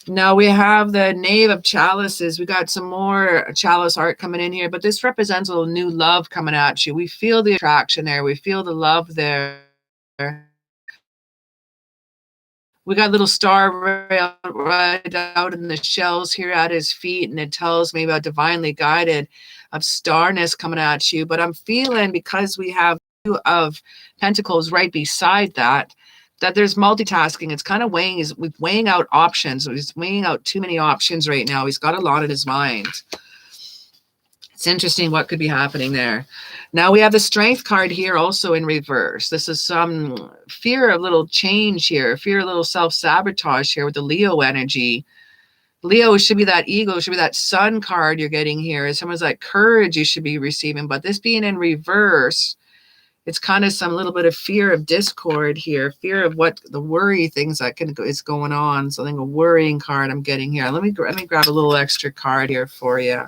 Now we have the Knave of Chalices. We got some more chalice art coming in here, but this represents a little new love coming at you. We feel the attraction there. We feel the love there. We got a little star right out in the shells here at his feet, and it tells me about divinely guided of starness coming at you. But I'm feeling, because we have 2 of Pentacles right beside that, that there's multitasking. It's kind of weighing out options. He's weighing out too many options right now. He's got a lot in his mind. It's interesting what could be happening there. Now we have the Strength card here also in reverse. This is some fear of little change here, fear of little self-sabotage here with the Leo energy. Leo should be that ego, should be that Sun card you're getting here. It's almost like courage you should be receiving, but this being in reverse, it's kind of some little bit of fear of discord here, fear of what the worry things that is going on. Something a worrying card I'm getting here. Let me grab a little extra card here for you.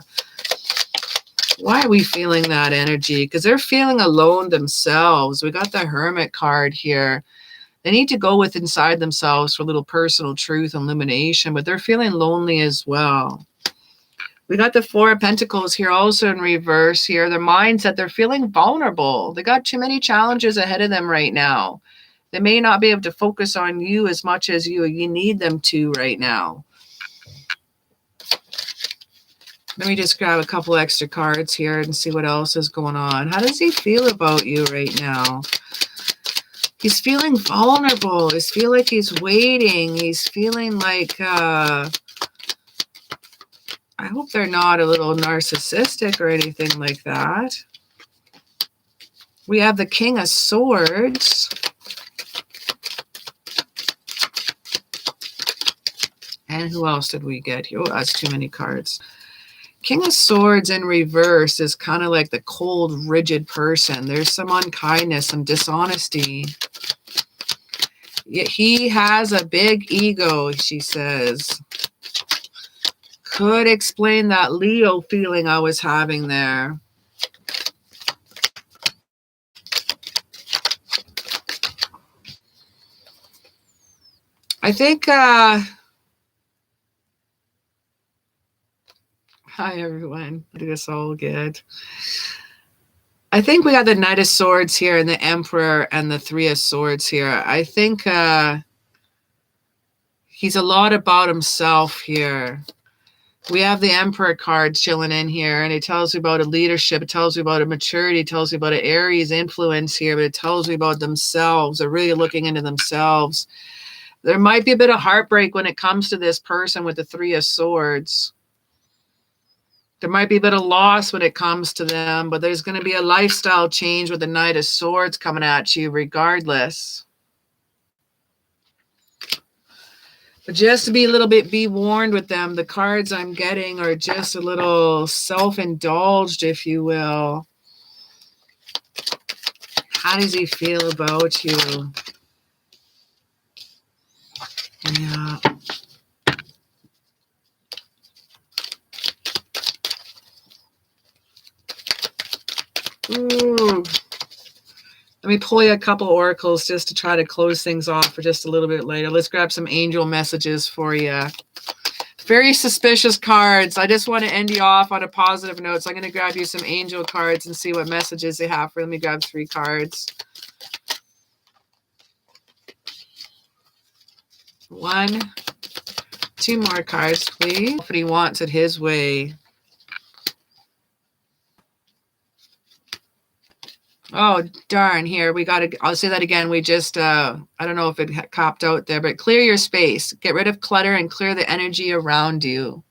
Why are we feeling that energy? Because they're feeling alone themselves. We got the Hermit card here. They need to go with inside themselves for a little personal truth and illumination, but they're feeling lonely as well. We got the 4 of Pentacles here also in reverse here. Their mindset, they're feeling vulnerable. They got too many challenges ahead of them right now. They may not be able to focus on you as much as you need them to right now. Let me just grab a couple extra cards here and see what else is going on. How does he feel about you right now? He's feeling vulnerable. He's feeling like he's waiting. He's feeling like, I hope they're not a little narcissistic or anything like that. We have the King of Swords. And who else did we get here? Oh, that's too many cards. King of Swords in reverse is kind of like the cold, rigid person. There's some unkindness, some dishonesty. He has a big ego, she says. Could explain that Leo feeling I was having there. I think, Hi, everyone. I think it's all good. I think we got the Knight of Swords here and the Emperor and the Three of Swords here. I think he's a lot about himself here. We have the Emperor card chilling in here, and it tells you about a leadership. It tells you about a maturity. It tells you about an Aries influence here, but it tells you about themselves. They're really looking into themselves. There might be a bit of heartbreak when it comes to this person with the Three of Swords. There might be a bit of loss when it comes to them, but there's going to be a lifestyle change with the Knight of Swords coming at you regardless. But just to be a little bit be warned with them, the cards I'm getting are just a little self-indulged, if you will. How does he feel about you? Yeah. Ooh. Let me pull you a couple oracles just to try to close things off for just a little bit later. Let's grab some angel messages for you. Very suspicious cards. I just want to end you off on a positive note. So I'm going to grab you some angel cards and see what messages they have for you. Let me grab 3 cards. 1, 2 more cards, please. But he wants it his way. Oh, darn. Here, we got to, I'll say that again. We just, I don't know if it copped out there, but clear your space. Get rid of clutter and clear the energy around you.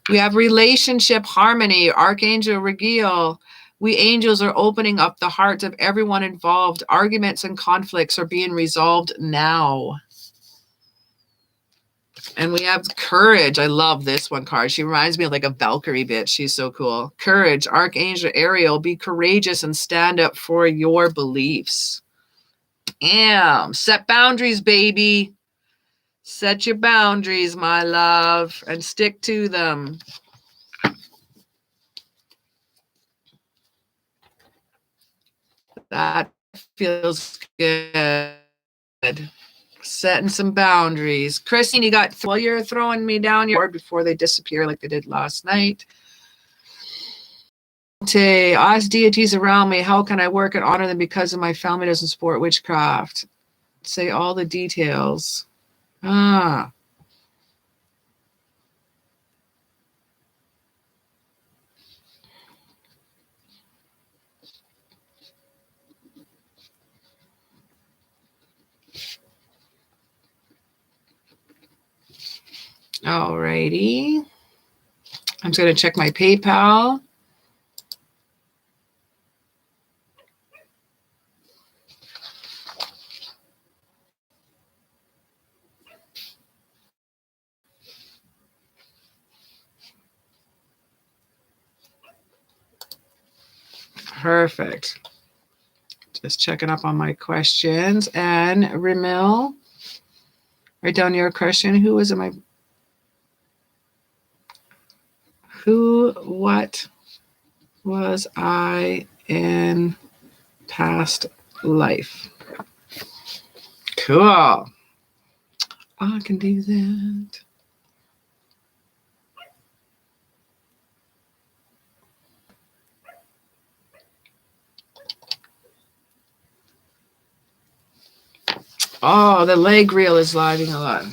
We have relationship harmony, Archangel Regiel. We angels are opening up the hearts of everyone involved. Arguments and conflicts are being resolved now. And we have courage. I love this one card. She reminds me of like a Valkyrie bitch. She's so cool. Courage, Archangel Ariel. Be courageous and stand up for your beliefs. Set boundaries, baby. Set your boundaries, my love, and stick to them. That feels good. Setting some boundaries. Christine, you got, well, you're throwing me down your board before they disappear like they did last night. To ask deities around me, how can I work and honor them because of my family doesn't support witchcraft? Say all the details. Ah. All righty. I'm just going to check my PayPal. Perfect. Just checking up on my questions. And Ramil, write down your question. Who was in my... What was I in past life? Cool. I can do that. Oh, the leg reel is lagging a lot.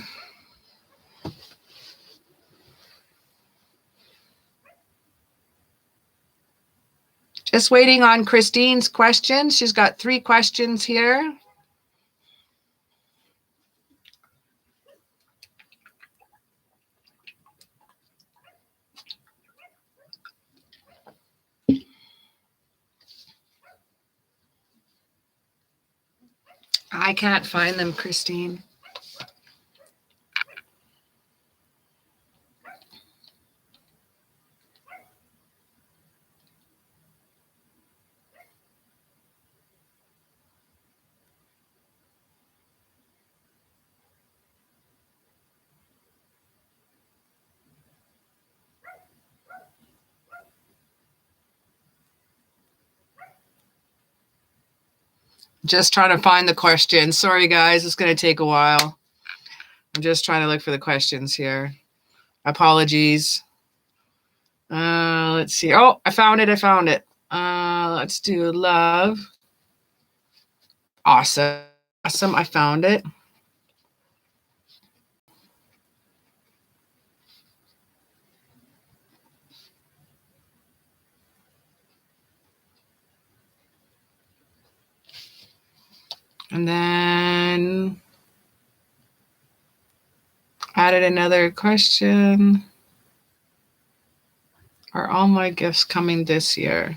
Just waiting on Christine's questions. She's got 3 questions here. I can't find them, Christine. Just trying to find the question. Sorry, guys. It's going to take a while. I'm just trying to look for the questions here. Apologies. Let's see. Oh, I found it. Let's do love. Awesome. I found it. And then added another question. Are all my gifts coming this year?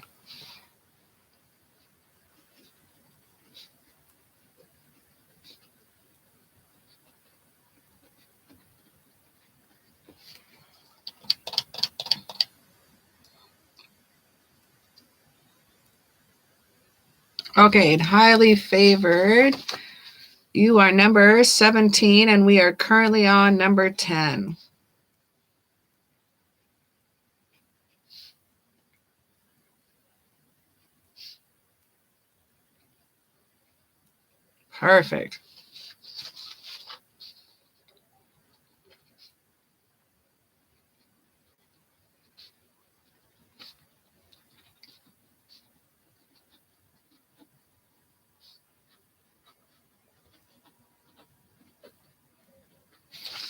Okay, highly favored. You are number 17, and we are currently on number 10. Perfect.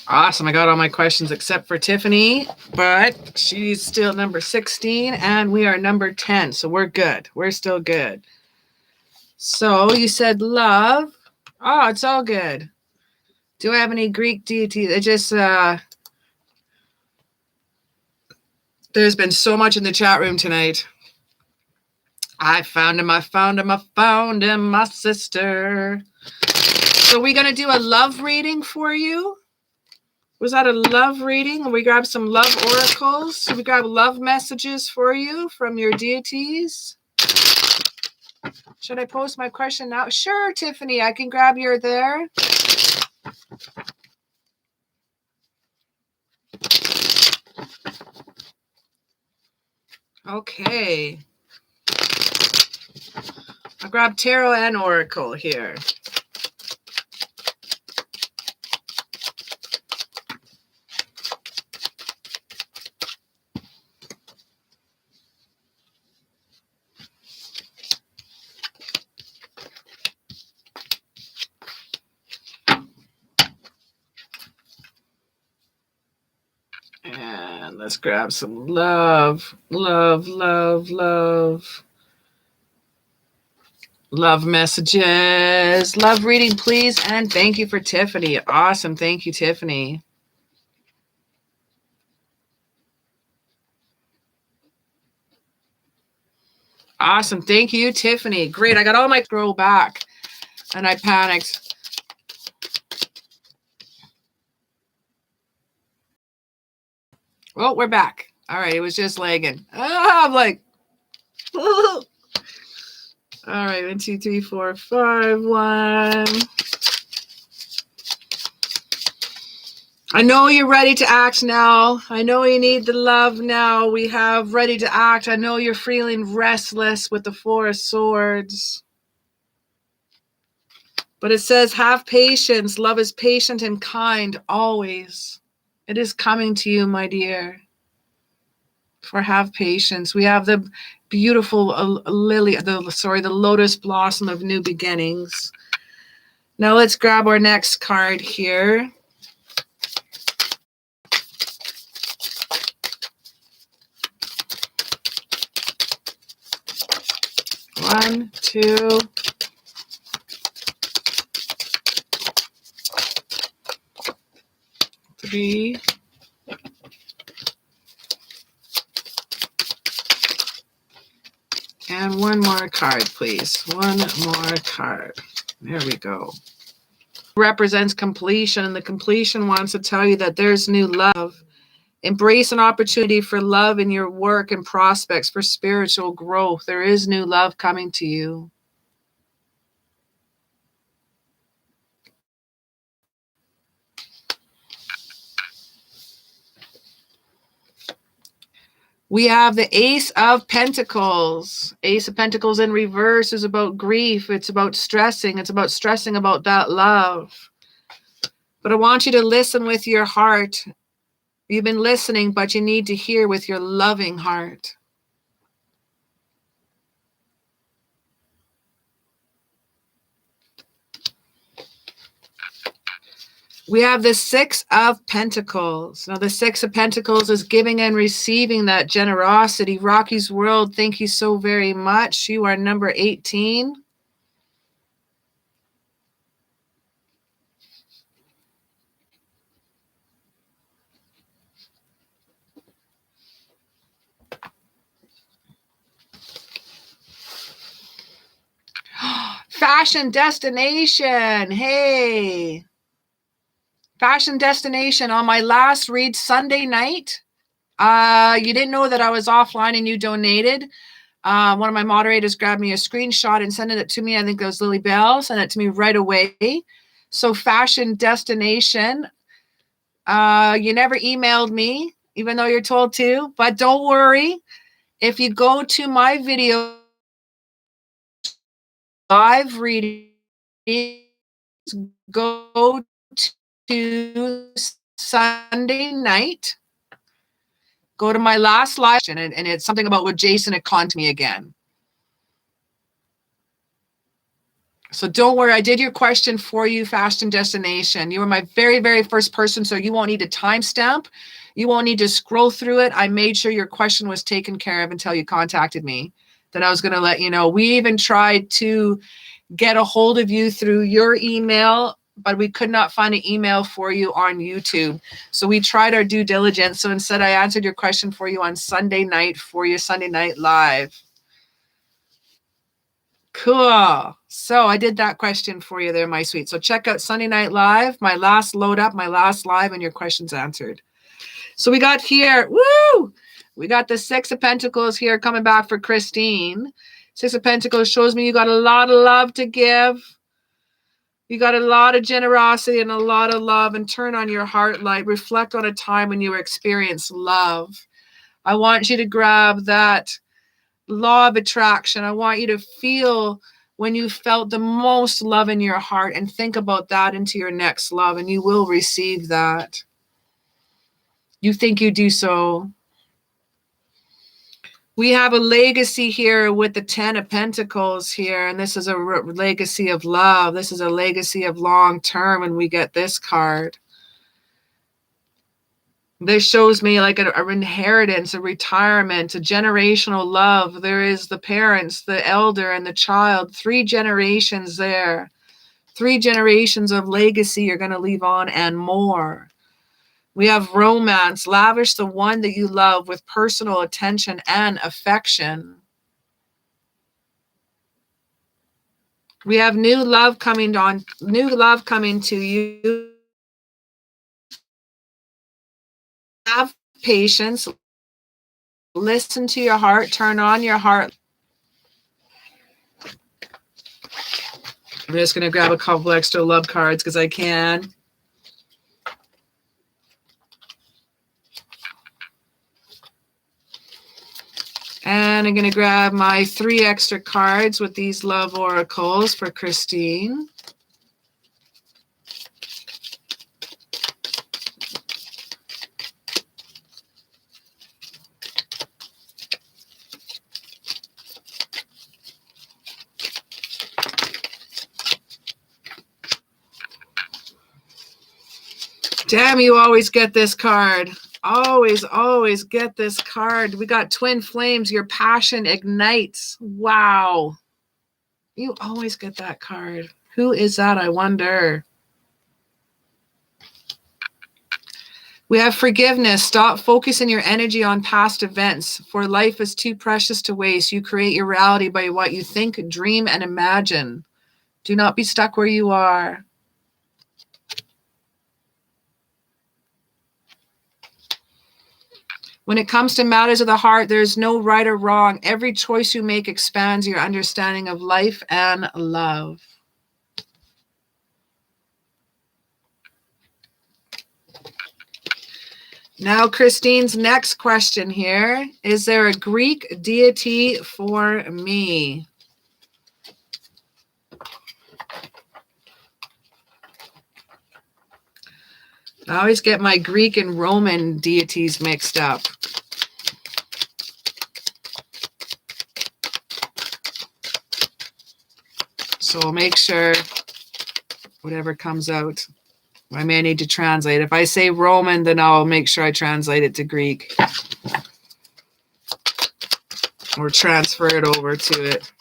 Awesome. I got all my questions except for Tiffany, but she's still number 16 and we are number 10. So we're good. We're still good. So you said love. Oh, it's all good. Do I have any Greek deities? It just, there's been so much in the chat room tonight. I found him, my sister. So we're going to do a love reading for you. Was that a love reading? We grab some love oracles. So we grab love messages for you from your deities. Should I post my question now? Sure, Tiffany, I can grab your there. Okay. I'll grab tarot and oracle here. And let's grab some love, love, love, love. Love messages. Love reading, please. And thank you for Tiffany. Awesome. Thank you, Tiffany. Awesome. Thank you, Tiffany. Great. I got all my scroll back and I panicked. Oh, we're back. All right. It was just lagging. Oh, I'm like, all right. 1, 2, 3, 4, 5, 1. I know you're ready to act now. I know you need the love now. We have ready to act. I know you're feeling restless with the 4 of Swords. But it says, have patience. Love is patient and kind always. It is coming to you, my dear. For have patience. We have the beautiful the lotus blossom of new beginnings. Now let's grab our next card here. One, two. Three. And one more card, please. One more card. There we go. Represents completion, and the completion wants to tell you that there's new love. Embrace an opportunity for love in your work and prospects for spiritual growth. There is new love coming to you. We have the Ace of Pentacles. Ace of Pentacles in reverse is about grief. It's about stressing. It's about stressing about that love. But I want you to listen with your heart. You've been listening, but you need to hear with your loving heart. We have the Six of Pentacles. Now, the Six of Pentacles is giving and receiving that generosity. Rocky's World, thank you so very much. You are number 18. Fashion Destination. Hey. Fashion Destination. On my last read Sunday night, you didn't know that I was offline and you donated. One of my moderators grabbed me a screenshot and sent it to me. I think it was Lily Bell. Sent it to me right away. So Fashion Destination. You never emailed me, even though you're told to. But don't worry. If you go to my video live reading, go to Sunday night. Go to my last live, and it's something about what Jason had conned to me again. So don't worry, I did your question for you, Fashion Destination. You were my very, very first person, so you won't need a timestamp. You won't need to scroll through it. I made sure your question was taken care of until you contacted me. Then I was going to let you know. We even tried to get a hold of you through your email, but we could not find an email for you on YouTube. So we tried our due diligence. So instead, I answered your question for you on Sunday night for your Sunday Night Live. Cool. So I did that question for you there, my sweet. So check out Sunday Night Live, my last load up, my last live, and your questions answered. So we got here, woo! We got the Six of Pentacles here coming back for Christine. Six of Pentacles shows me you got a lot of love to give. You got a lot of generosity and a lot of love, and turn on your heart light. Reflect on a time when you experienced love. I want you to grab that law of attraction. I want you to feel when you felt the most love in your heart and think about that into your next love, and you will receive that. You think you do so. We have a legacy here with the Ten of Pentacles here, and this is a legacy of love. This is a legacy of long term, and we get this card. This shows me like an inheritance, a retirement, a generational love. There is the parents, the elder, and the child. 3 generations there. 3 generations of legacy you're going to leave on and more. We have romance. Lavish the one that you love with personal attention and affection. We have new love coming to you. Have patience. Listen to your heart. Turn on your heart. I'm just going to grab a couple extra love cards because I can. And I'm going to grab my 3 extra cards with these love oracles for Christine. Damn, you always get this card. Always get this card. We got twin flames. Your passion ignites. Wow. You always get that card. Who is that, I wonder? We have forgiveness. Stop focusing your energy on past events, for life is too precious to waste. You create your reality by what you think, dream, and imagine. Do not be stuck where you are. When it comes to matters of the heart, there's no right or wrong. Every choice you make expands your understanding of life and love. Now, Christine's next question here. Is there a Greek deity for me? I always get my Greek and Roman deities mixed up. So I'll make sure whatever comes out, I may need to translate. If I say Roman, then I'll make sure I translate it to Greek. Or transfer it over to it.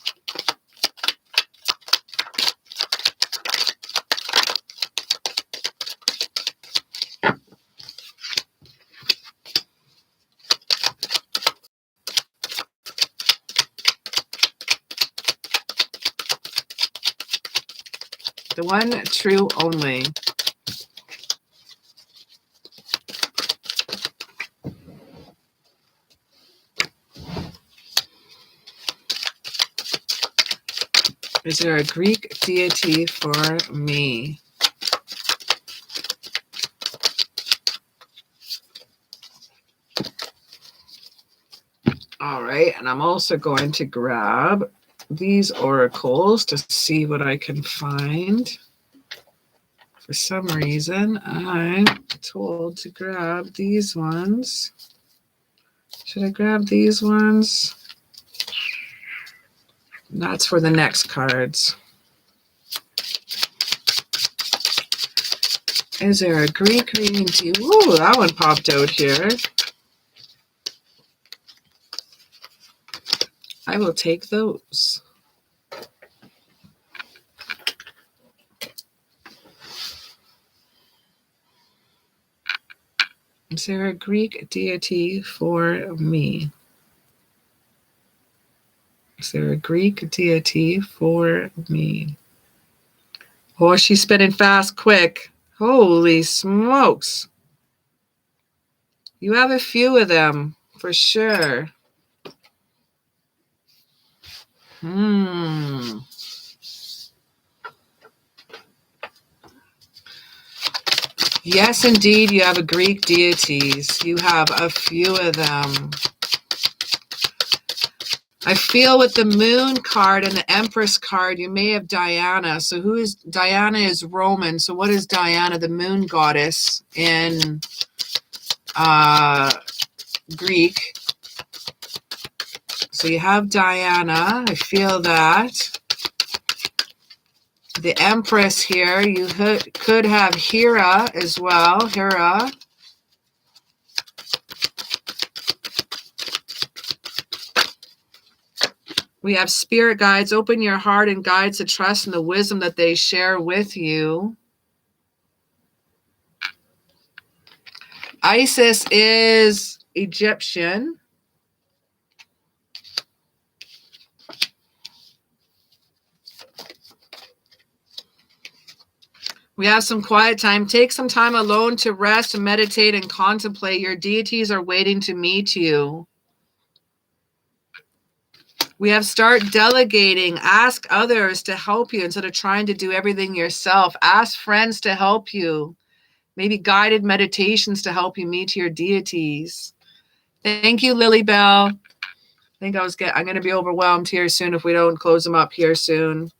The one true only. Is there a Greek deity for me? All right, and I'm also going to grab these oracles to see what I can find. For some reason, I'm told to grab these ones. Should I grab these ones? That's for the next cards. Is there a Greek reading to? Ooh, that one popped out here. I will take those. Is there a Greek deity for me? Is there a Greek deity for me? Oh, she's spinning fast, quick. Holy smokes. You have a few of them, for sure. Yes, indeed, you have a Greek deities. You have a few of them. I feel with the Moon card and the Empress card, you may have Diana. So who is Diana? Is Roman. So what is Diana, the Moon goddess in Greek? So you have Diana. I feel that. The Empress here, you could have Hera as well. Hera. We have spirit guides. Open your heart and guides to trust in the wisdom that they share with you. Isis is Egyptian. We have some quiet time. Take some time alone to rest and meditate and contemplate. Your deities are waiting to meet you. We have start delegating. Ask others to help you instead of trying to do everything yourself. Ask friends to help you. Maybe guided meditations to help you meet your deities. Thank you, Lily Bell. I think I'm going to be overwhelmed here soon if we don't close them up here soon.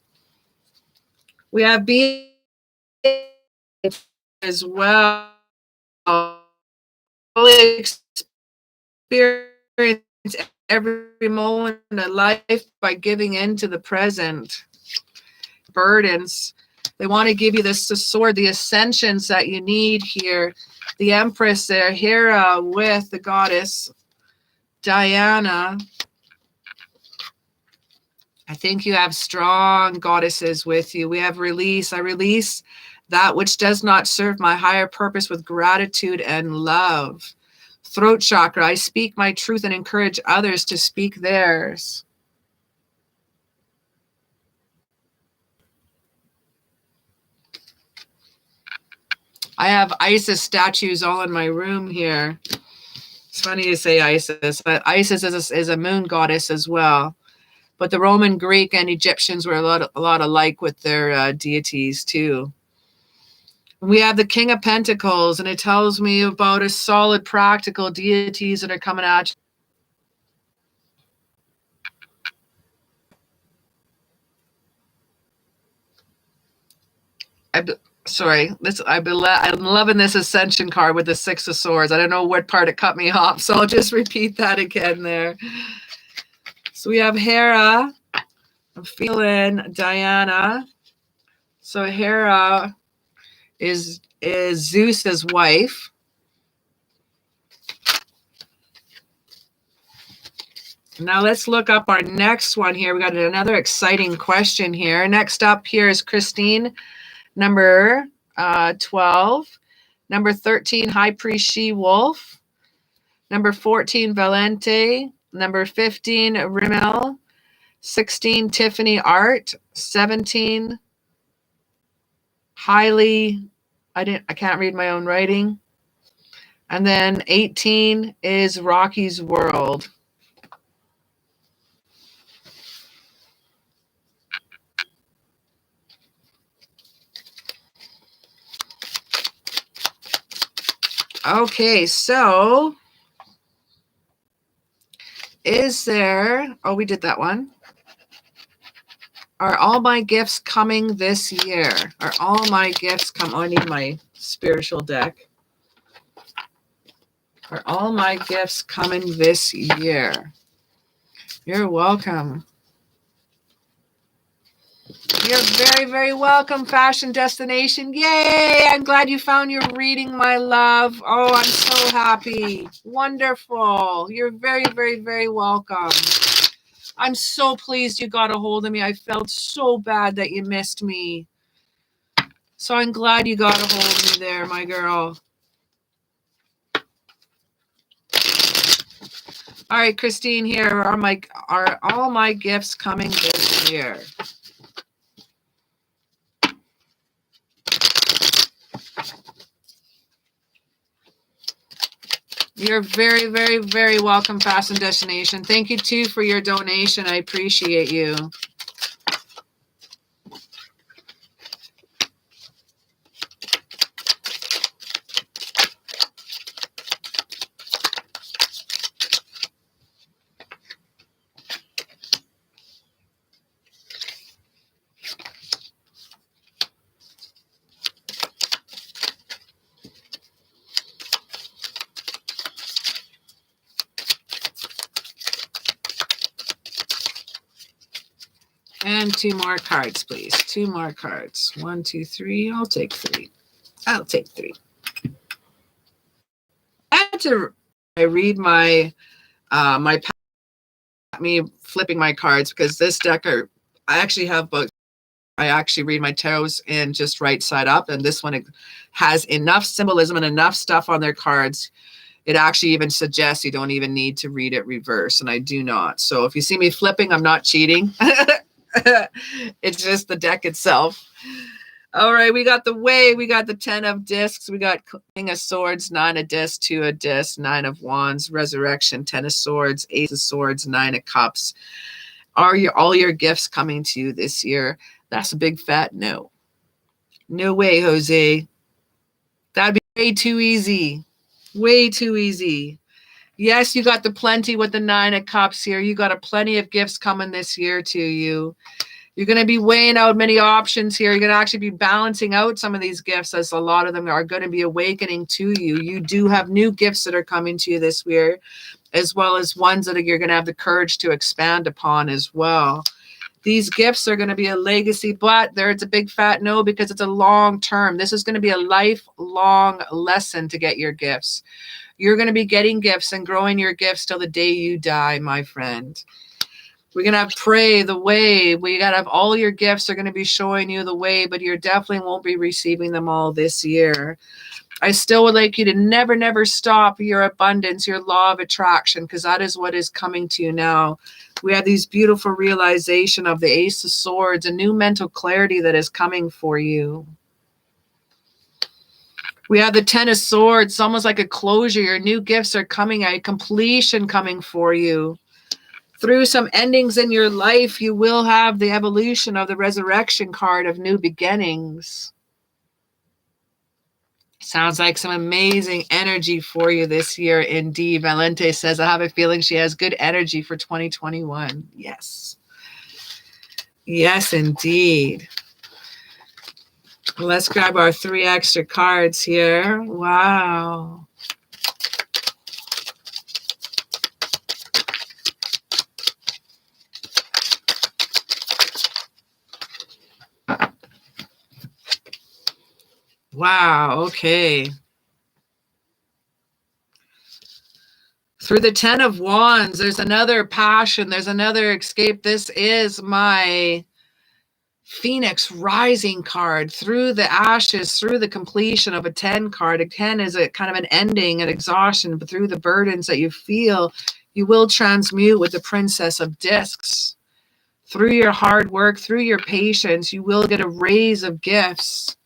We have being as well. Experience every moment of life by giving in to the present. Burdens. They want to give you the sword, the ascensions that you need here. The Empress there, Hera with the goddess Diana. I think you have strong goddesses with you. We have release. I release that which does not serve my higher purpose with gratitude and love. Throat chakra. I speak my truth and encourage others to speak theirs. I have Isis statues all in my room here. It's funny to say Isis, but Isis is a moon goddess as well. But the Roman, Greek, and Egyptians were a lot alike with their deities too. We have the King of Pentacles, and it tells me about a solid, practical deities that are coming at you. Sorry, I'm loving this Ascension card with the Six of Swords. I don't know what part it cut me off, so I'll just repeat that again there. So we have Hera. I'm feeling Diana. So Hera is Zeus's wife. Now let's look up our next one here. We got another exciting question here. Next up here is Christine, number 12. Number 13, High Priest She-Wolf. Number 14, Valente. Number 15, Rimmel. 16, Tiffany Art. 17, Hailey. I can't read my own writing. And then 18 is Rocky's World. Okay, so is there, oh, we did that one. Are all my gifts coming this year? Are all my gifts come? Oh, I need my spiritual deck. Are all my gifts coming this year? You're welcome. You're very, very welcome, Fashion Destination. Yay! I'm glad you found your reading, my love. Oh, I'm so happy. Wonderful. You're very, very, very welcome. I'm so pleased you got a hold of me. I felt so bad that you missed me. So I'm glad you got a hold of me there, my girl. All right, Christine, here are all my gifts coming this year? You're very, very, very welcome, Fashion Destination. Thank you, too, for your donation. I appreciate you. And 2 more cards, please. 2 more cards. 1, 2, 3. I'll take 3. I'll take 3. I had to read my me flipping my cards because this deck I actually have both. I actually read my tarots in just right side up, and this one has enough symbolism and enough stuff on their cards. It actually even suggests you don't even need to read it reverse, and I do not. So if you see me flipping, I'm not cheating. It's just the deck itself. All right, we got the way. We got the 10 of discs. We got King of Swords, 9 of discs, 2 of discs, 9 of wands, resurrection, 10 of swords, 8 of swords, 9 of cups. Are all your gifts coming to you this year? That's a big fat no. No way, Jose. That'd be way too easy. Way too easy. Yes, you got the plenty with the 9 of cups here. You got a plenty of gifts coming this year to you. You're going to be weighing out many options here. You're going to actually be balancing out some of these gifts, as a lot of them are going to be awakening to you. You do have new gifts that are coming to you this year, as well as ones that you're going to have the courage to expand upon as well. These gifts are going to be a legacy, but it's a big fat no, because it's a long term. This is going to be a lifelong lesson to get your gifts. You're going to be getting gifts and growing your gifts till the day you die, my friend. We're going to have pray the way. We got to have all your gifts are going to be showing you the way, but you definitely won't be receiving them all this year. I still would like you to never, never stop your abundance, your law of attraction, because that is what is coming to you now. We have these beautiful realization of the Ace of Swords, a new mental clarity that is coming for you. We have the 10 of Swords, it's almost like a closure. Your new gifts are coming, a completion coming for you. Through some endings in your life, you will have the evolution of the resurrection card of new beginnings. Sounds like some amazing energy for you this year, indeed. Valente says, I have a feeling she has good energy for 2021. Yes. Yes, indeed. Let's grab our 3 extra cards here. Wow. Wow, okay. Through the 10 of Wands, there's another passion, there's another escape. This is my Phoenix Rising card. Through the ashes, through the completion of a 10 card. A 10 is a kind of an ending, an exhaustion, but through the burdens that you feel, you will transmute with the Princess of Discs. Through your hard work, through your patience, you will get a raise of gifts.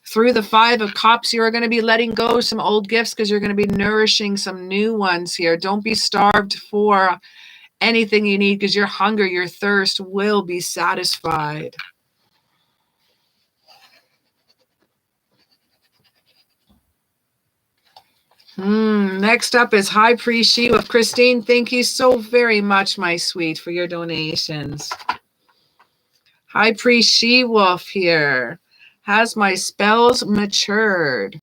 Through the 5 of Cups, you are going to be letting go some old gifts because you're going to be nourishing some new ones here. Don't be starved for anything you need because your hunger, your thirst will be satisfied. Next up is High Priest She-Wolf. Christine, thank you so very much, my sweet, for your donations. High Priest She-Wolf here. Has my spells matured?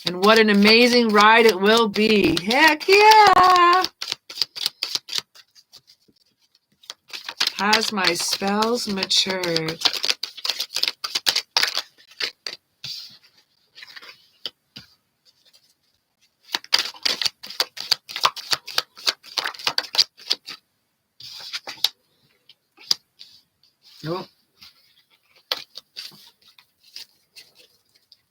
And what an amazing ride it will be. Heck yeah! Has my spells matured? Oh.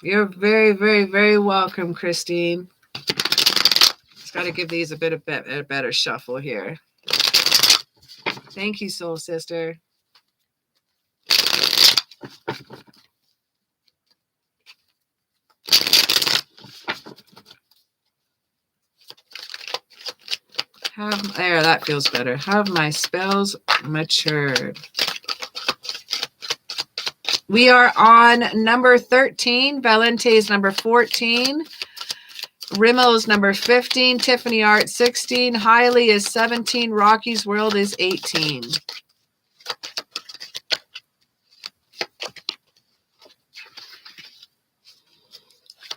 You're very, very, very welcome, Christine. Just got to give these a better shuffle here. Thank you, soul sister. There, that feels better. Have my spells matured? We are on number 13. Valente is number 14. Rimmel is number 15. Tiffany Art 16. Hiley is 17. Rocky's World is 18.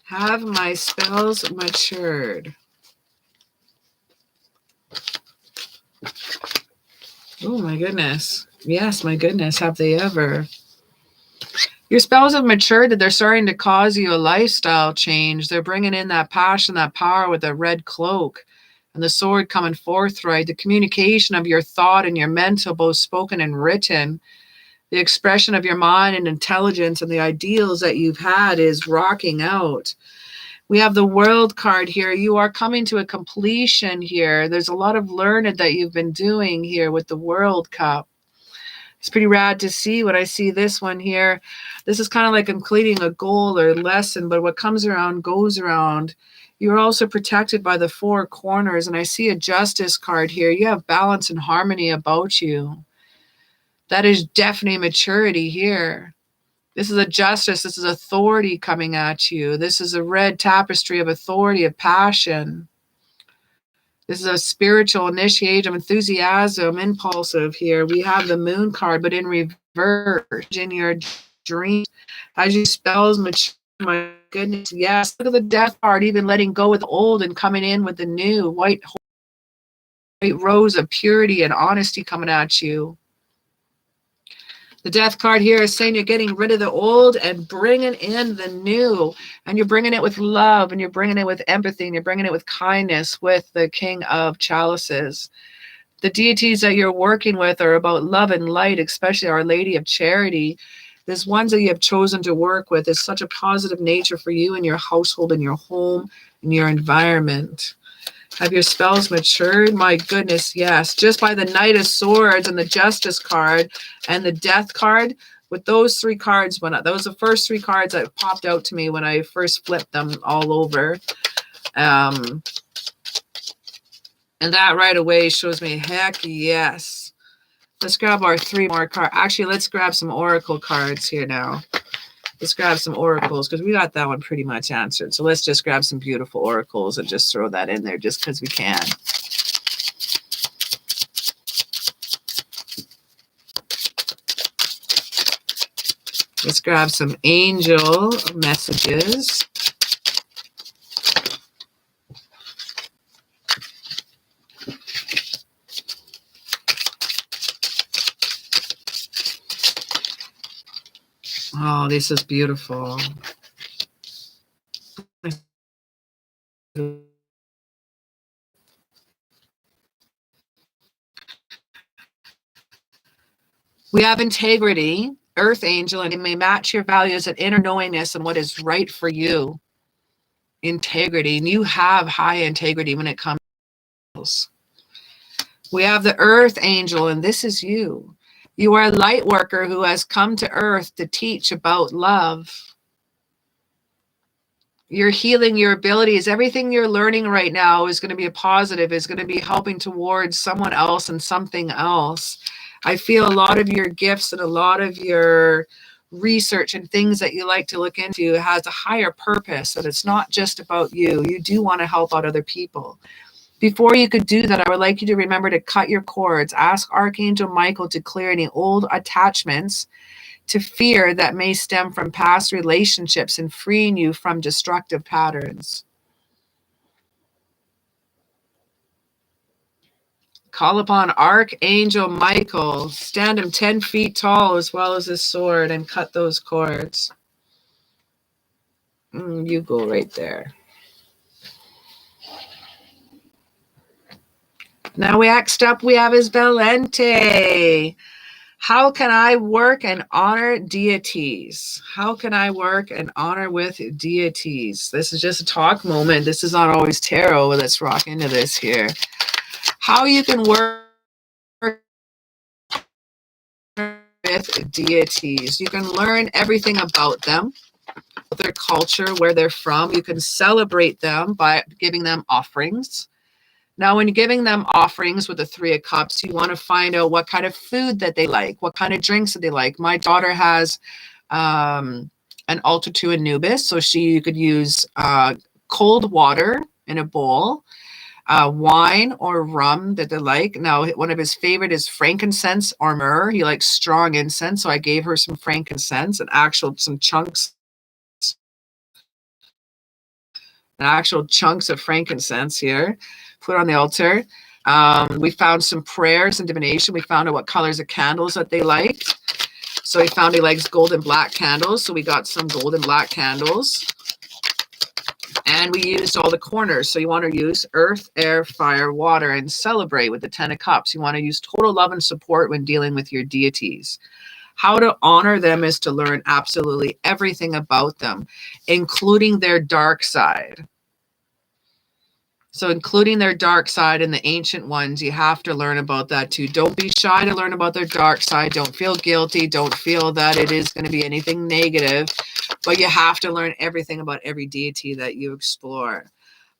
Have my spells matured? Oh my goodness. Yes, my goodness. Have they ever? Your spells have matured, that they're starting to cause you a lifestyle change. They're bringing in that passion, that power with the red cloak and the sword coming forthright. The communication of your thought and your mental, both spoken and written. The expression of your mind and intelligence and the ideals that you've had is rocking out. We have the World card here. You are coming to a completion here. There's a lot of learning that you've been doing here with the World Cup. It's pretty rad to see when I see this one here. This is kind of like completing a goal or lesson, but what comes around goes around. You're also protected by the 4 corners, and I see a Justice card here. You have balance and harmony about you. That is definitely maturity here. This is a justice. This is authority coming at you. This is a red tapestry of authority, of passion. This is a spiritual initiation, enthusiasm, impulsive here. We have the Moon card, but in reverse, in your dreams, as your spells mature. My goodness, yes. Look at the Death card, even letting go with the old and coming in with the new. White rose of purity and honesty coming at you. The Death card here is saying you're getting rid of the old and bringing in the new. And you're bringing it with love, and you're bringing it with empathy, and you're bringing it with kindness with the King of Chalices. The deities that you're working with are about love and light, especially Our Lady of Charity. There's ones that you have chosen to work with. It's such a positive nature for you and your household and your home and your environment. Have your spells matured? My goodness, yes. Just by the Knight of Swords and the Justice card and the Death card, with those 3 cards, those are the first 3 cards that popped out to me when I first flipped them all over. And that right away shows me, heck yes. Let's grab our 3 more cards. Actually, let's grab some Oracle cards here now. Let's grab some oracles because we got that one pretty much answered. So let's just grab some beautiful oracles and just throw that in there just because we can. Let's grab some angel messages. Oh, this is beautiful. We have integrity, earth angel, and it may match your values and inner knowingness and what is right for you. Integrity, and you have high integrity when it comes. We have the earth angel, and this is you. You are a light worker who has come to earth to teach about love. You're healing your abilities. Everything you're learning right now is going to be a positive, is going to be helping towards someone else and something else. I feel a lot of your gifts and a lot of your research and things that you like to look into has a higher purpose, that it's not just about you. You do want to help out other people. Before you could do that, I would like you to remember to cut your cords. Ask Archangel Michael to clear any old attachments to fear that may stem from past relationships and freeing you from destructive patterns. Call upon Archangel Michael. Stand him 10 feet tall as well as his sword and cut those cords. You go right there. Now next up we have is Valente. How can I work and honor deities? How can I work and honor with deities? This is just a talk moment. This is not always tarot. Let's rock into this here. How you can work with deities. You can learn everything about them, their culture, where they're from. You can celebrate them by giving them offerings. Now, when you're giving them offerings with the Three of Cups, you want to find out what kind of food that they like, what kind of drinks that they like. My daughter has an altar to Anubis, so you could use cold water in a bowl, wine or rum that they like. Now, one of his favorite is frankincense or myrrh. He likes strong incense, so I gave her some frankincense and some actual chunks of frankincense here. Put on the altar. We found some prayers and divination. We found out what colors of candles that they liked. So we found he likes gold and black candles. So we got some gold and black candles. And we used all the corners. So you want to use earth, air, fire, water, and celebrate with the 10 of Cups. You want to use total love and support when dealing with your deities. How to honor them is to learn absolutely everything about them, including their dark side. So including their dark side and the ancient ones, you have to learn about that too. Don't be shy to learn about their dark side. Don't feel guilty. Don't feel that it is going to be anything negative, but you have to learn everything about every deity that you explore.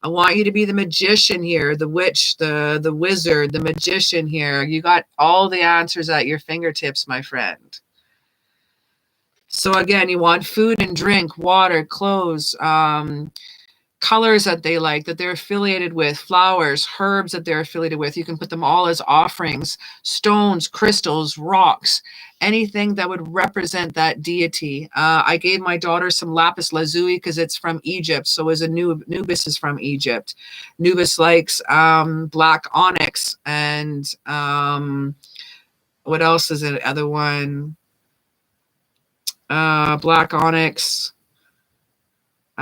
I want you to be the magician here, the witch, the wizard, the magician here. You got all the answers at your fingertips, my friend. So again, you want food and drink, water, clothes, colors that they like, that they're affiliated with, flowers, herbs that they're affiliated with. You can put them all as offerings, stones, crystals, rocks, anything that would represent that deity. I gave my daughter some lapis lazuli because it's from Egypt. So is Nubis is from Egypt. Nubis likes black onyx and what else is it? Other one, black onyx.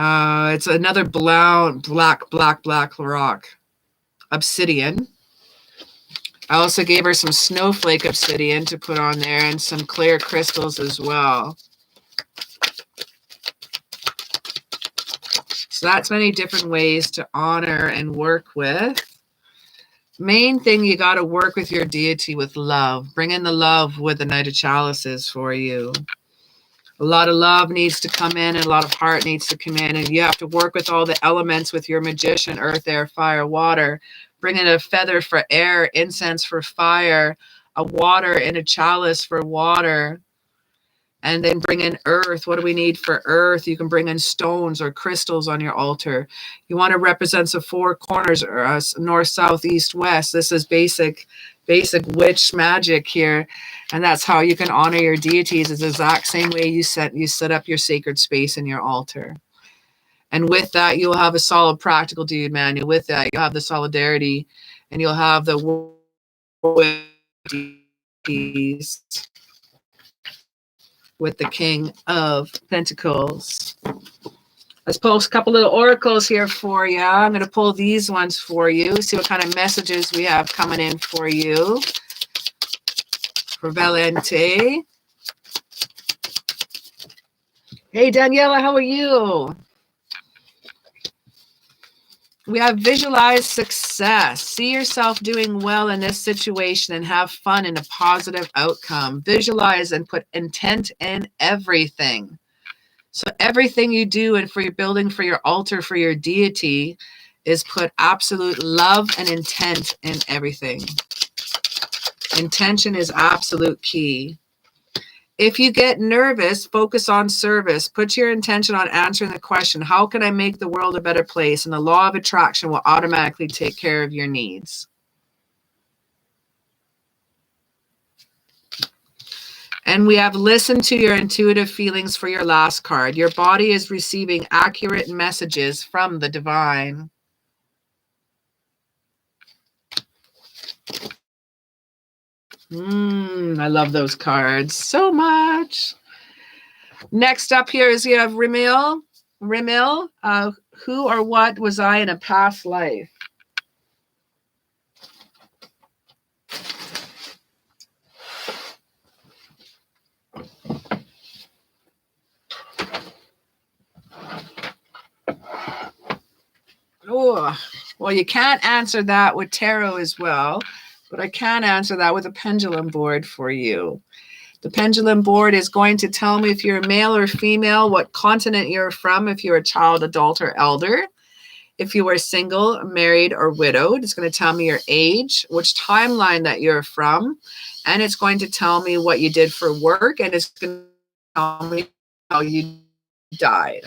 It's another black rock. Obsidian. I also gave her some snowflake obsidian to put on there and some clear crystals as well. So that's many different ways to honor and work with. Main thing, you got to work with your deity with love. Bring in the love with the Knight of Chalices for you. A lot of love needs to come in and a lot of heart needs to come in. And you have to work with all the elements with your magician, earth, air, fire, water. Bring in a feather for air, incense for fire, a water in a chalice for water. And then bring in earth. What do we need for earth? You can bring in stones or crystals on your altar. You want to represent the four corners, or north, south, east, west. This is basic witch magic here. And that's how you can honor your deities, is the exact same way you set up your sacred space in your altar. And with that, you'll have a solid practical deed manual. With that, you'll have the solidarity, and you'll have the deities with the King of Pentacles. Let's pull a couple little oracles here for you. I'm going to pull these ones for you. See what kind of messages we have coming in for you. For Valente. Hey, Daniela, how are you? We have visualize success. See yourself doing well in this situation and have fun in a positive outcome. Visualize and put intent in everything. So everything you do and for your building, for your altar, for your deity, is put absolute love and intent in everything. Intention is absolute key. If you get nervous, focus on service. Put your intention on answering the question, how can I make the world a better place? And the law of attraction will automatically take care of your needs. And we have listened to your intuitive feelings for your last card. Your body is receiving accurate messages from the divine. I love those cards so much. Next up here is you have Ramil. Ramil, who or what was I in a past life? Oh, well, you can't answer that with tarot as well, but I can answer that with a pendulum board for you. The pendulum board is going to tell me if you're male or female, what continent you're from, if you're a child, adult, or elder. If you are single, married, or widowed, it's going to tell me your age, which timeline that you're from, and it's going to tell me what you did for work, and it's going to tell me how you died.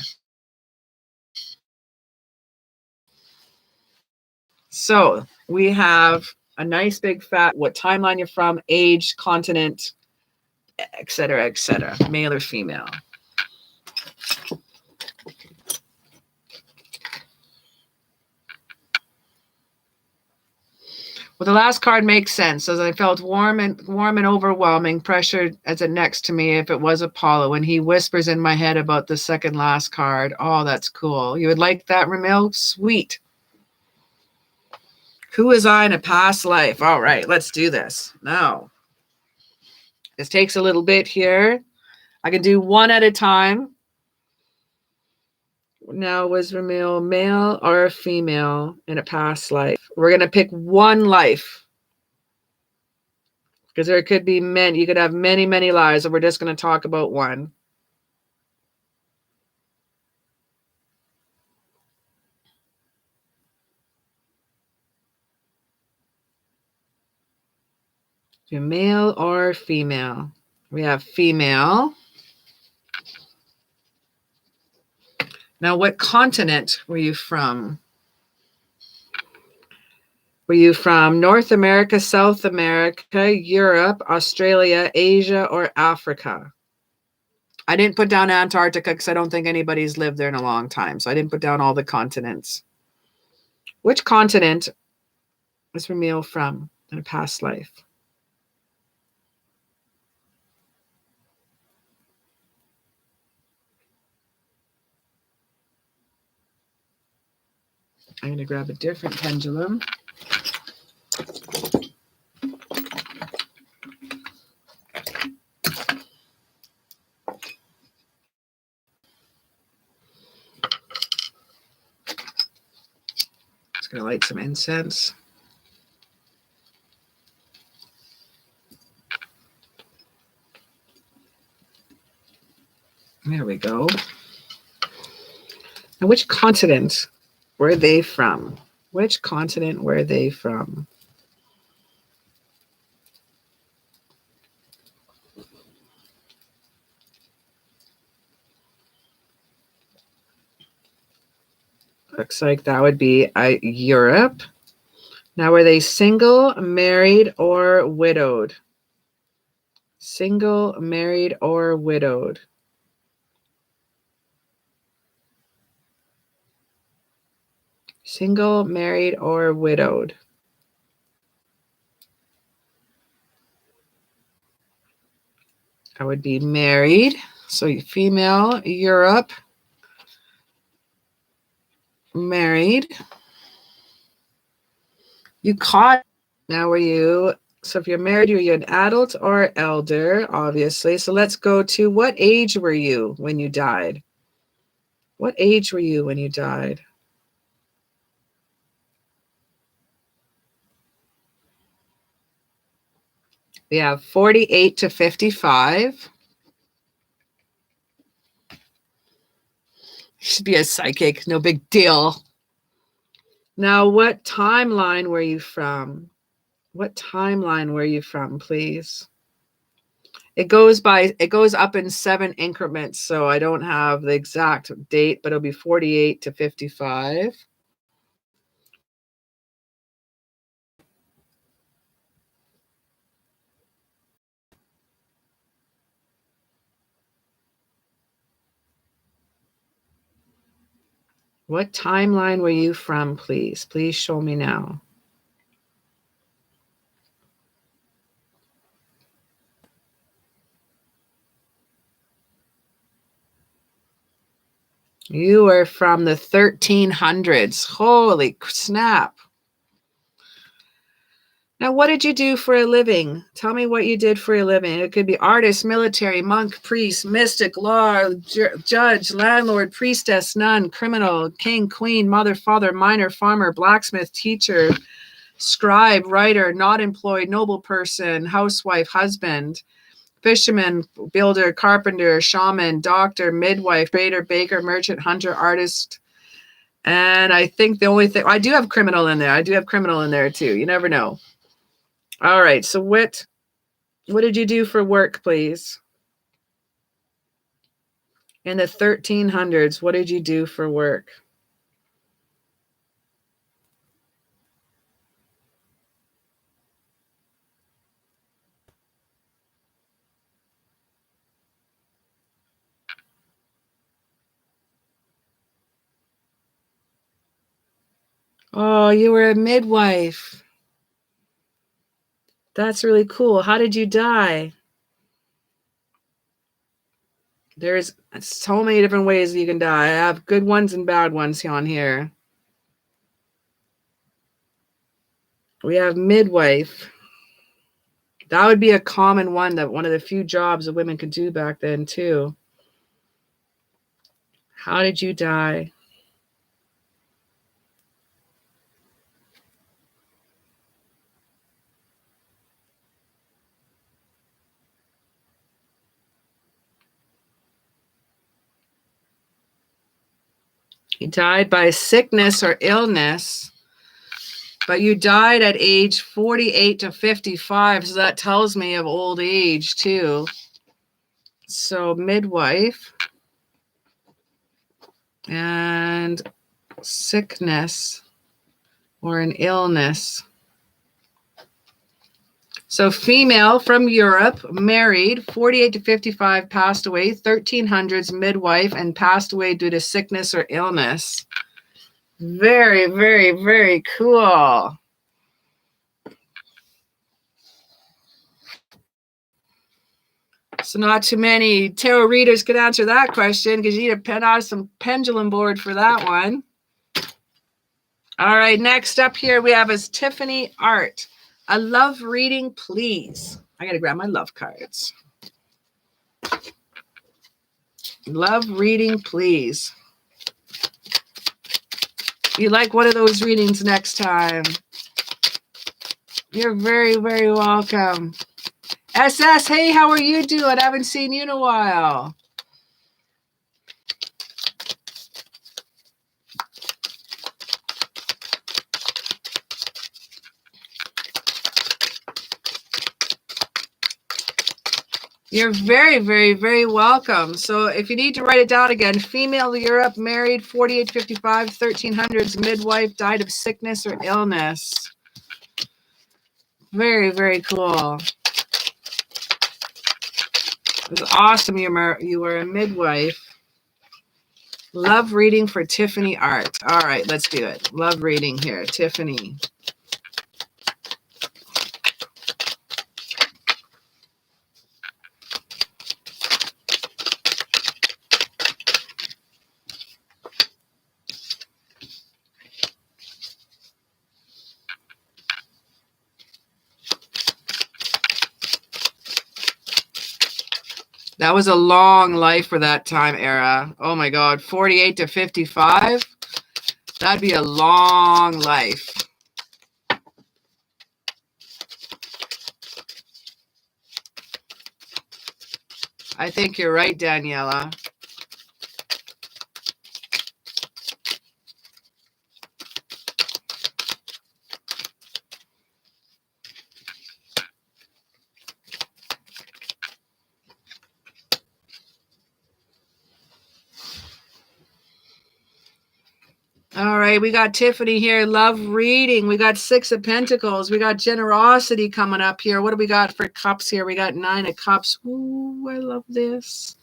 So we have a nice big fat, what timeline you're from, age, continent, etc., male or female. Well, the last card makes sense, as I felt warm and overwhelming pressure as it next to me if it was Apollo, and he whispers in my head about the second last card. Oh, that's cool. You would like that, Ramil? Sweet. Who was I in a past life? All right, let's do this. Now, this takes a little bit here. I can do one at a time. Now, was Ramil male or female in a past life? We're going to pick one life, because there could be many. You could have many, many lives, and we're just going to talk about one. You're male or female? We have female. Now, what continent were you from? Were you from North America, South America, Europe, Australia, Asia, or Africa? I didn't put down Antarctica because I don't think anybody's lived there in a long time. So I didn't put down all the continents. Which continent was Ramil from in a past life? I'm going to grab a different pendulum. Just going to light some incense. There we go. And which continent were they from? Which continent were they from? Looks like that would be Europe. Now, were they single, married, or widowed? Single, married, or widowed? Single, married, or widowed? I would be married. So female, Europe, married. You caught. Now were you, so if you're married, are you an adult or elder, obviously. So let's go to, what age were you when you died? What age were you when you died? We have 48 to 55. You should be a psychic, no big deal. Now, what timeline were you from? What timeline were you from, please? It goes up in 7 increments, so I don't have the exact date, but it'll be 48 to 55. What timeline were you from, please? Please show me now. You were from the 1300s. Holy snap. Now, what did you do for a living? Tell me what you did for a living. It could be artist, military, monk, priest, mystic, law, judge, landlord, priestess, nun, criminal, king, queen, mother, father, miner, farmer, blacksmith, teacher, scribe, writer, not employed, noble person, housewife, husband, fisherman, builder, carpenter, shaman, doctor, midwife, trader, baker, merchant, hunter, artist. And I think the only thing, I do have criminal in there. I do have criminal in there too. You never know. All right. So what did you do for work, please? In the 1300s, what did you do for work? Oh, you were a midwife. That's really cool. How did you die? There's so many different ways you can die. I have good ones and bad ones on here. We have midwife. That would be a common one, that one of the few jobs that women could do back then too. How did you die? You died by sickness or illness, but you died at age 48 to 55. So that tells me of old age too. So midwife and sickness or an illness. So female from Europe, married, 48 to 55, passed away, 1300s, midwife, and passed away due to sickness or illness. Very, very, very cool. So not too many tarot readers could answer that question, because you need to pen out some pendulum board for that one. All right, next up here we have is Tiffany Art. A love reading, please. I got to grab my love cards. Love reading, please. You like one of those readings next time. You're very, very welcome. SS, hey, how are you doing? I haven't seen you in a while. You're very, very, very welcome. So if you need to write it down again, female Europe, married, 48 to 55, 1300s, midwife, died of sickness or illness. Very, very cool. It was awesome. You were a midwife. Love reading for Tiffany Art. All right, let's do it. Love reading here, Tiffany. That was a long life for that time era. Oh my God, 48 to 55. That'd be a long life. I think you're right, Daniela. All right, we got Tiffany here. Love reading. We got 6 of Pentacles. We got generosity coming up here. What do we got for cups here? We got 9 of Cups. Ooh, I love this.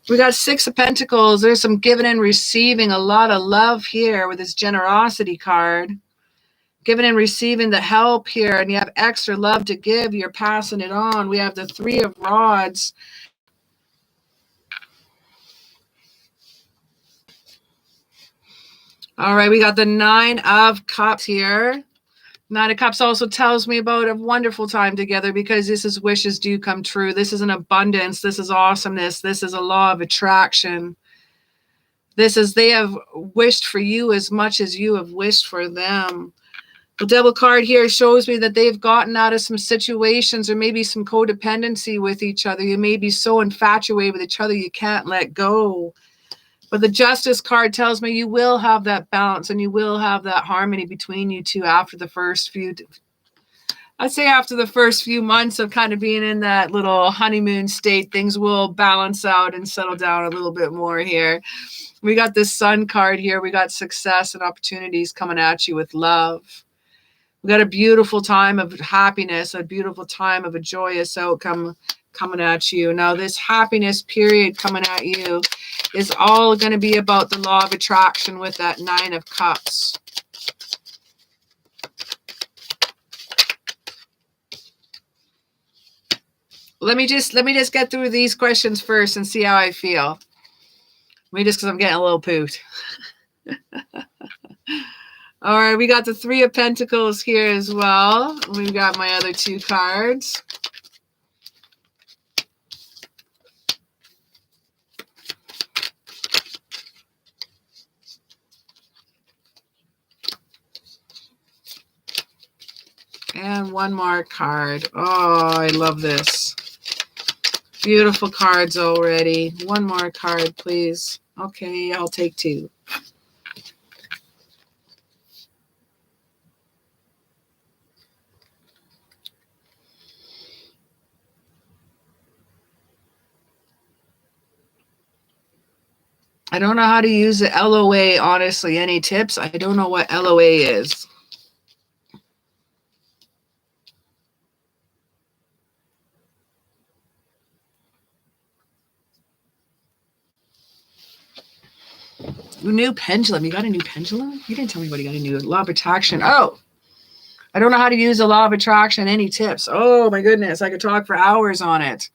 We got 6 of Pentacles. There's some giving and receiving. A lot of love here with this generosity card. Giving and receiving the help here. And you have extra love to give. You're passing it on. We have the 3 of Rods. All right, we got the 9 of Cups here. 9 of Cups also tells me about a wonderful time together because this is wishes do come true. This is an abundance. This is awesomeness. This is a law of attraction. This is they have wished for you as much as you have wished for them. The Devil card here shows me that they've gotten out of some situations or maybe some codependency with each other. You may be so infatuated with each other you can't let go. But the Justice card tells me you will have that balance and you will have that harmony between you two after the first few, I'd say after the first few months of kind of being in that little honeymoon state, things will balance out and settle down a little bit more here. We got this Sun card here. We got success and opportunities coming at you with love. We got a beautiful time of happiness, a beautiful time of a joyous outcome coming at you. Now, this happiness period coming at you is all going to be about the law of attraction with that 9 of Cups. Let me just get through these questions first and see how I feel. Because I'm getting a little pooped. All right, we got the 3 of Pentacles here as well. We've got my other 2 cards. And one more card. Oh, I love this. Beautiful cards already. One more card, please. Okay, I'll take 2. I don't know how to use the LOA, honestly. Any tips? I don't know what LOA is. New pendulum. You got a new pendulum? You didn't tell me what you got a new law of attraction. Oh, I don't know how to use the law of attraction. Any tips? Oh my goodness. I could talk for hours on it.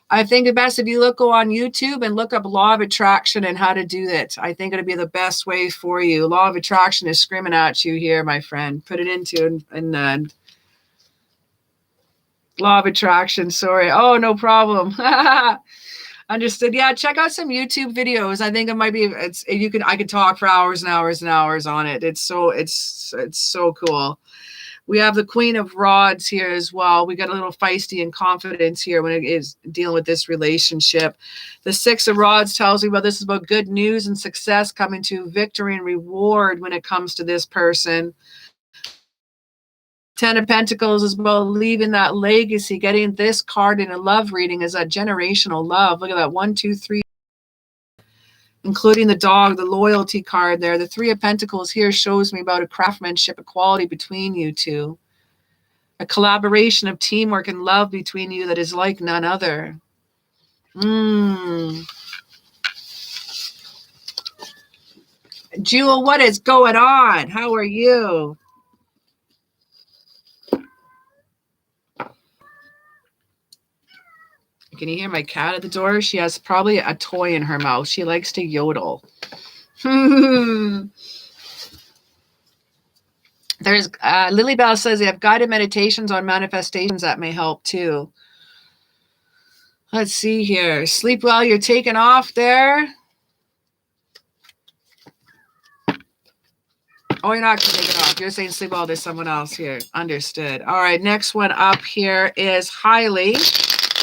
I think the best if you go on YouTube and look up law of attraction and how to do it. I think it'll be the best way for you. Law of attraction is screaming at you here, my friend. Put it into and law of attraction. Sorry. Oh, no problem. Understood. Yeah, check out some YouTube videos. I think it might be I could talk for hours and hours and hours on it. It's so cool. We have the Queen of Rods here as well. We got a little feisty and confidence here when it is dealing with this relationship. The 6 of Rods tells me about this is about good news and success coming to victory and reward when it comes to this person. Ten of Pentacles is about leaving that legacy. Getting this card in a love reading is that generational love. Look at that. 1, 2, 3. Including the dog, the loyalty card there. The Three of Pentacles here shows me about a craftsmanship, equality between you two. A collaboration of teamwork and love between you that is like none other. Jewel, what is going on? How are you? Can you hear my cat at the door? She has probably a toy in her mouth. She likes to yodel. There's Lily Bell says they have guided meditations on manifestations that may help too. Let's see here. Sleep well. You're taking off there. Oh, you're not going to take it off. You're saying sleep well. There's someone else here. Understood. All right. Next one up here is Highly.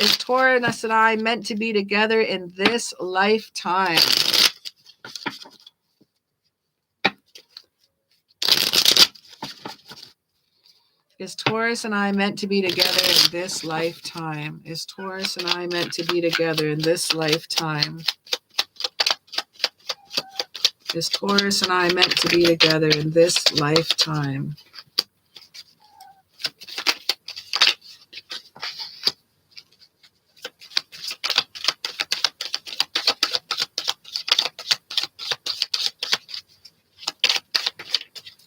Is Taurus and I meant to be together in this lifetime? Is Taurus and I meant to be together in this lifetime? Is Taurus and I meant to be together in this lifetime? Is Taurus and I meant to be together in this lifetime?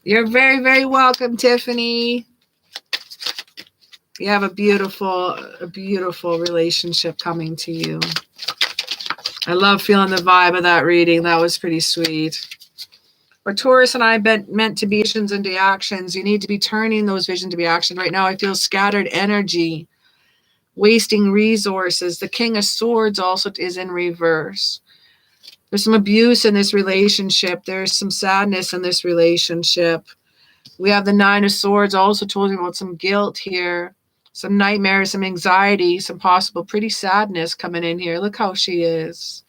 You're very, very welcome, Tiffany. You have a beautiful relationship coming to you. I love feeling the vibe of that reading. That was pretty sweet. Or Taurus and I meant to be visions into actions. You need to be turning those visions to be action. Right now I feel scattered energy, wasting resources. The King of Swords also is in reverse. There's some abuse in this relationship. There's some sadness in this relationship. We have the Nine of Swords also told me about some guilt here. Some nightmares, some anxiety, some possible pretty sadness coming in here. Look how she is.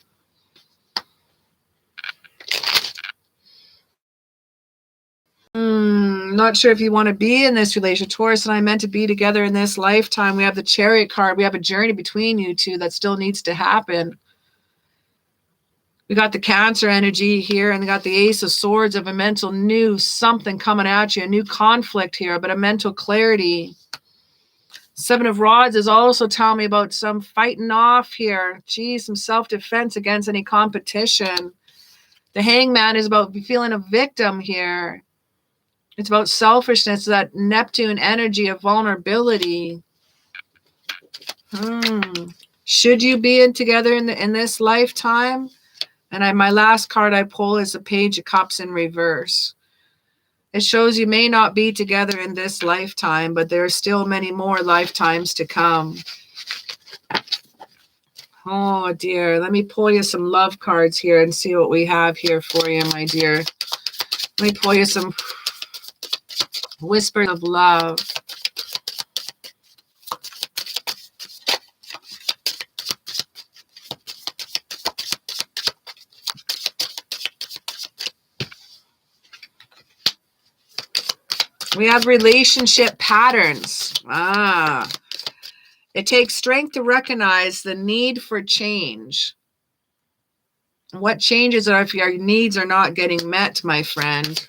Not sure if you want to be in this relationship. Taurus and I meant to be together in this lifetime. We have the Chariot card. We have a journey between you two that still needs to happen. We got the Cancer energy here, and we got the Ace of Swords of a mental new something coming at you, a new conflict here, but a mental clarity. Seven of Rods is also telling me about some fighting off here. Geez, some self-defense against any competition. The Hangman is about feeling a victim here. It's about selfishness, that Neptune energy of vulnerability. Should you be together in this lifetime? And my last card I pull is the Page of Cups in reverse. It shows you may not be together in this lifetime, but there are still many more lifetimes to come. Oh, dear. Let me pull you some love cards here and see what we have here for you, my dear. Let me pull you some whispers of love. We have relationship patterns. It takes strength to recognize the need for change. What changes are if your needs are not getting met, my friend?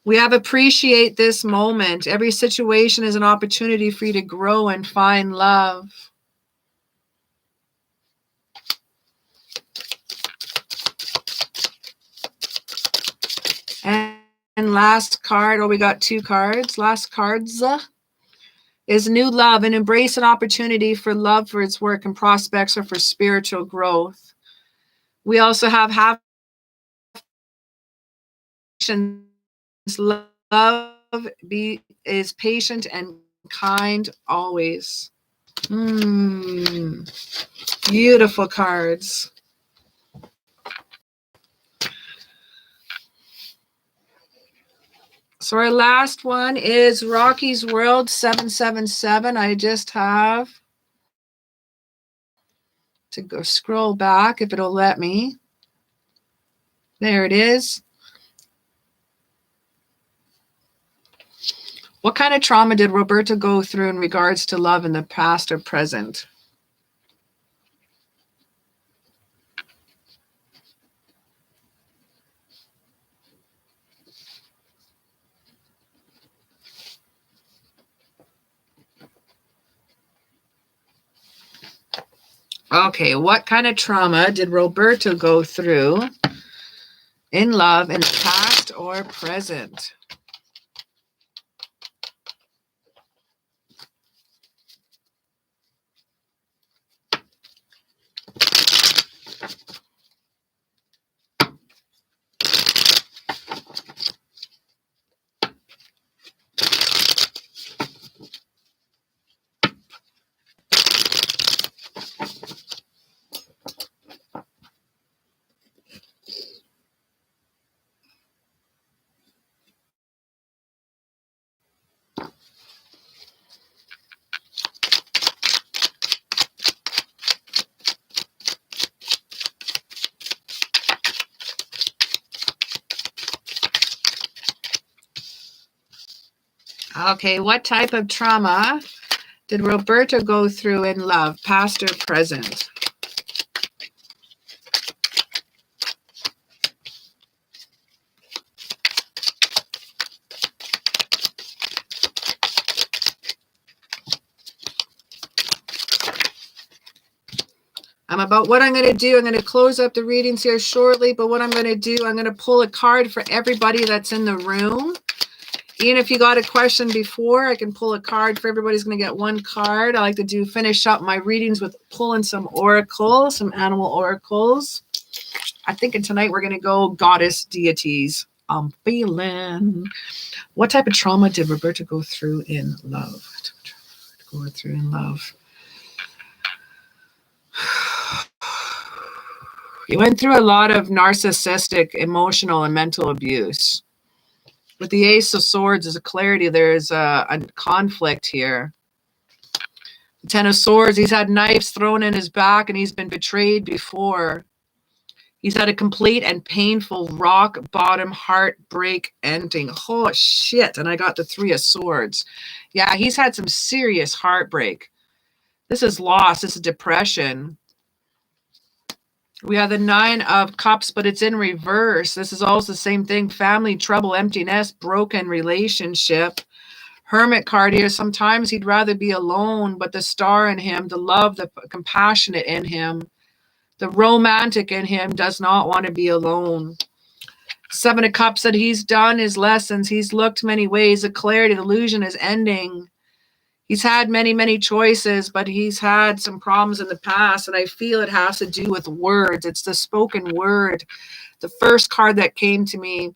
We have appreciate this moment. Every situation is an opportunity for you to grow and find love. And last card, we got two cards. Last cards is new love, and embrace an opportunity for love for its work and prospects or for spiritual growth. We also have love is patient and kind always. Beautiful cards. So our last one is Rocky's World 777. I just have to go scroll back if it'll let me. There it is. What kind of trauma did Roberta go through in regards to love in the past or present? Okay, what kind of trauma did Roberta go through in love in the past or present? Okay, what type of trauma did Roberta go through in love, past or present? What I'm going to do, I'm going to close up the readings here shortly, but what I'm going to do, I'm going to pull a card for everybody that's in the room. Even if you got a question before, I can pull a card for everybody's going to get one card. I like to finish up my readings with pulling some oracles, some animal oracles. I'm thinking tonight we're going to go goddess deities. I'm feeling. What type of trauma did Roberta go through in love? You went through a lot of narcissistic, emotional, and mental abuse. With the Ace of Swords as a clarity, there's a conflict here. The Ten of Swords, he's had knives thrown in his back and he's been betrayed before. He's had a complete and painful rock bottom heartbreak ending. Oh, shit. And I got the Three of Swords. Yeah, he's had some serious heartbreak. This is loss. This is depression. We have the Nine of Cups, but it's in reverse. This is also the same thing. Family trouble, emptiness, broken relationship. Hermit card here. Sometimes he'd rather be alone, but the star in him, the love, the compassionate in him, the romantic in him does not want to be alone. Seven of Cups that he's done his lessons. He's looked many ways. The clarity, the illusion is ending. He's had many, many choices, but he's had some problems in the past, and I feel it has to do with words. It's the spoken word. The first card that came to me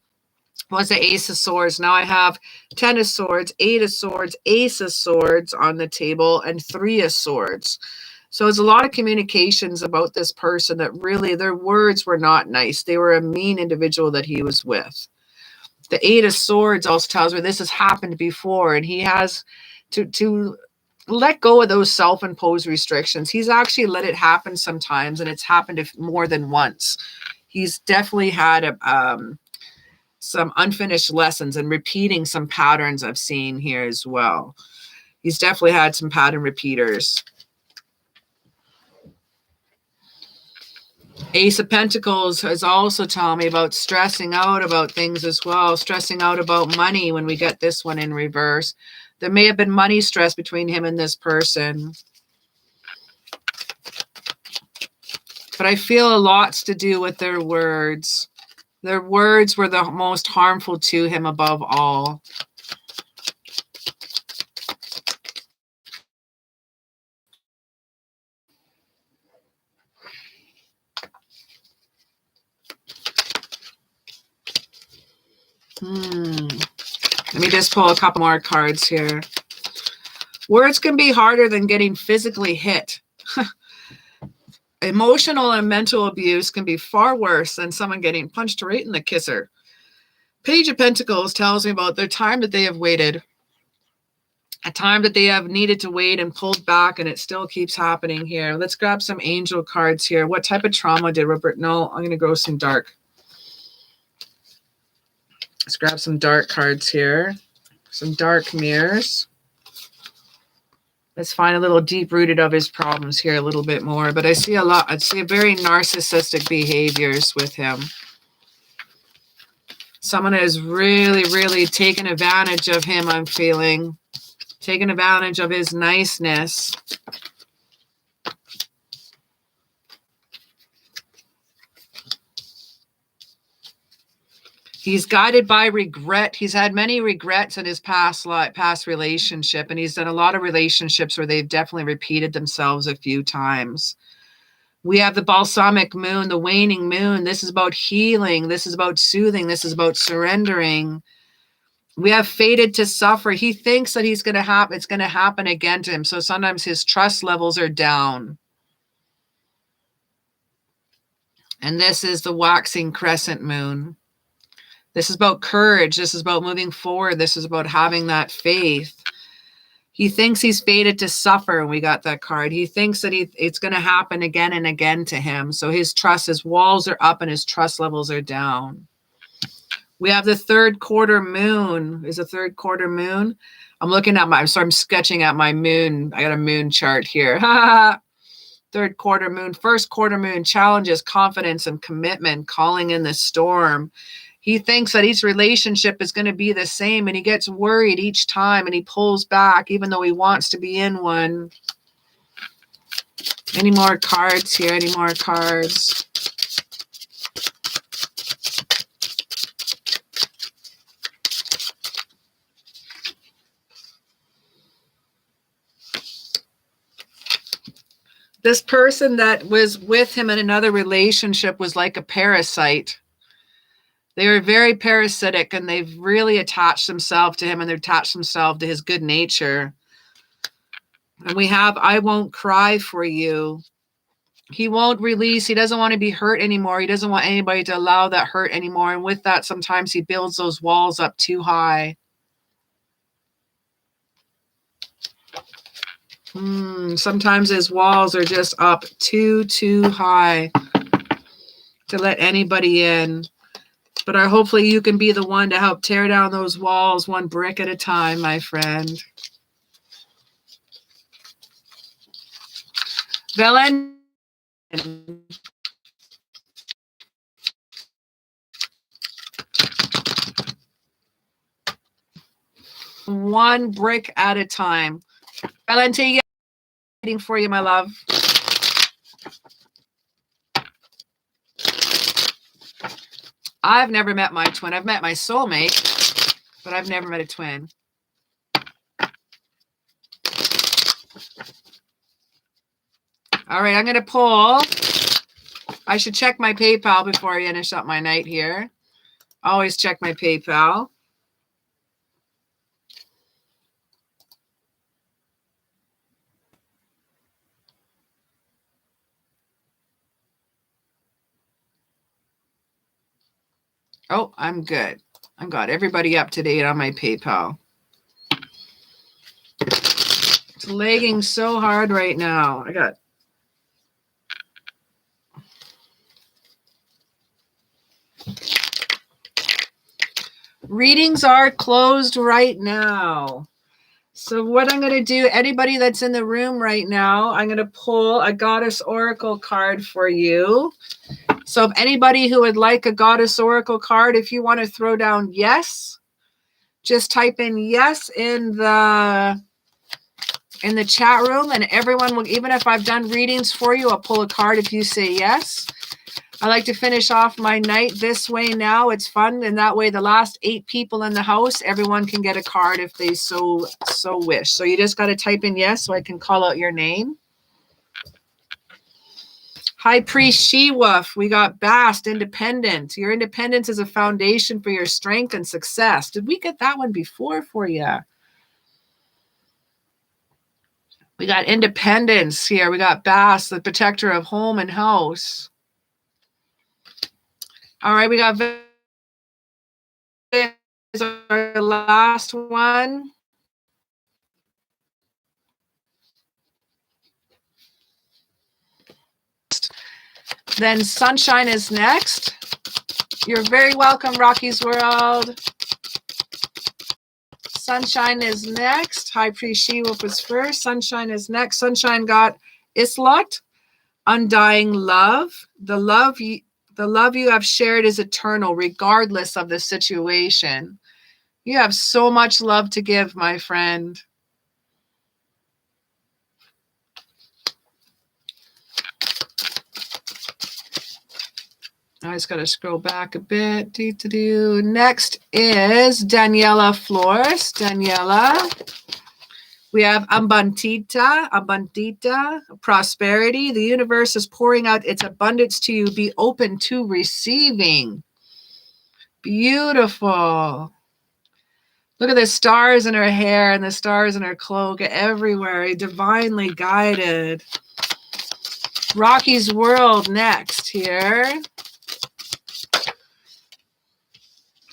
was the Ace of Swords. Now I have Ten of Swords, Eight of Swords, Ace of Swords on the table, and Three of Swords. So it's a lot of communications about this person that really their words were not nice. They were a mean individual that he was with. The Eight of Swords also tells me this has happened before, and he has to let go of those self-imposed restrictions. He's actually let it happen sometimes, and it's happened more than once. He's definitely had some unfinished lessons and repeating some patterns I've seen here as well. He's definitely had some pattern repeaters. Ace of Pentacles is also telling me about stressing out about things as well, stressing out about money when we get this one in reverse. There may have been money stress between him and this person. But I feel a lot's to do with their words. Their words were the most harmful to him above all. Let me just pull a couple more cards here. Words can be harder than getting physically hit. Emotional and mental abuse can be far worse than someone getting punched right in the kisser. Page of Pentacles tells me about their time that they have waited. A time that they have needed to wait and pulled back, and it still keeps happening here. Let's grab some angel cards here. What type of trauma did Robert? No, I'm going to go some dark. Let's grab some dark cards here. Some dark mirrors. Let's find a little deep-rooted of his problems here a little bit more. But I see a lot. I see very narcissistic behaviors with him. Someone has really, really taken advantage of him, I'm feeling. Taken advantage of his niceness. He's guided by regret. He's had many regrets in his past relationship, and he's done a lot of relationships where they've definitely repeated themselves a few times. We have the balsamic moon, the waning moon. This is about healing. This is about soothing. This is about surrendering. We have fated to suffer. He thinks that it's going to happen again to him. So sometimes his trust levels are down. And this is the waxing crescent moon. This is about courage. This is about moving forward. This is about having that faith. He thinks he's fated to suffer, and we got that card. He thinks that it's going to happen again and again to him. So his walls are up and his trust levels are down. We have the third quarter moon. Is a third quarter moon? I'm sketching at my moon. I got a moon chart here. Third quarter moon, first quarter moon, challenges, confidence, and commitment, calling in the storm. He thinks that each relationship is going to be the same, and he gets worried each time, and he pulls back even though he wants to be in one. Any more cards here? Any more cards? This person that was with him in another relationship was like a parasite. They were very parasitic, and they've really attached themselves to him, and they've attached themselves to his good nature. And we have, I won't cry for you. He won't release. He doesn't want to be hurt anymore. He doesn't want anybody to allow that hurt anymore. And with that, sometimes he builds those walls up too high. Sometimes his walls are just up too high to let anybody in. But hopefully you can be the one to help tear down those walls one brick at a time, my friend. Velen. One brick at a time. Valentina, waiting for you, my love. I've never met my twin. I've met my soulmate, but I've never met a twin. All right, I'm going to pull. I should check my PayPal before I finish up my night here. Always check my PayPal. Oh, I'm good. I've got everybody up to date on my PayPal. It's lagging so hard right now. Readings are closed right now. So what I'm going to do, anybody that's in the room right now, I'm going to pull a Goddess Oracle card for you. So if anybody who would like a Goddess Oracle card, if you want to throw down yes, just type in yes in the chat room, and everyone will, even if I've done readings for you, I'll pull a card if you say yes. I like to finish off my night this way now. It's fun, and that way the last 8 people in the house, everyone can get a card if they so wish. So you just got to type in yes so I can call out your name. High Priest She-Wolf, we got Bast, Independent. Your independence is a foundation for your strength and success. Did we get that one before for you? We got Independence here. We got Bast, the protector of home and house. All right, we got is our last one. Then Sunshine is next. You're very welcome, Rocky's World. Sunshine is next. High Priest She-Wolf was first. Sunshine is next. Sunshine got Islot, undying love. The love you have shared is eternal, regardless of the situation. You have so much love to give, my friend. I just got to scroll back a bit. Next is Daniela Flores. Daniela. We have abundita, prosperity. The universe is pouring out its abundance to you. Be open to receiving. Beautiful. Look at the stars in her hair and the stars in her cloak everywhere. Divinely guided. Rocky's World next here.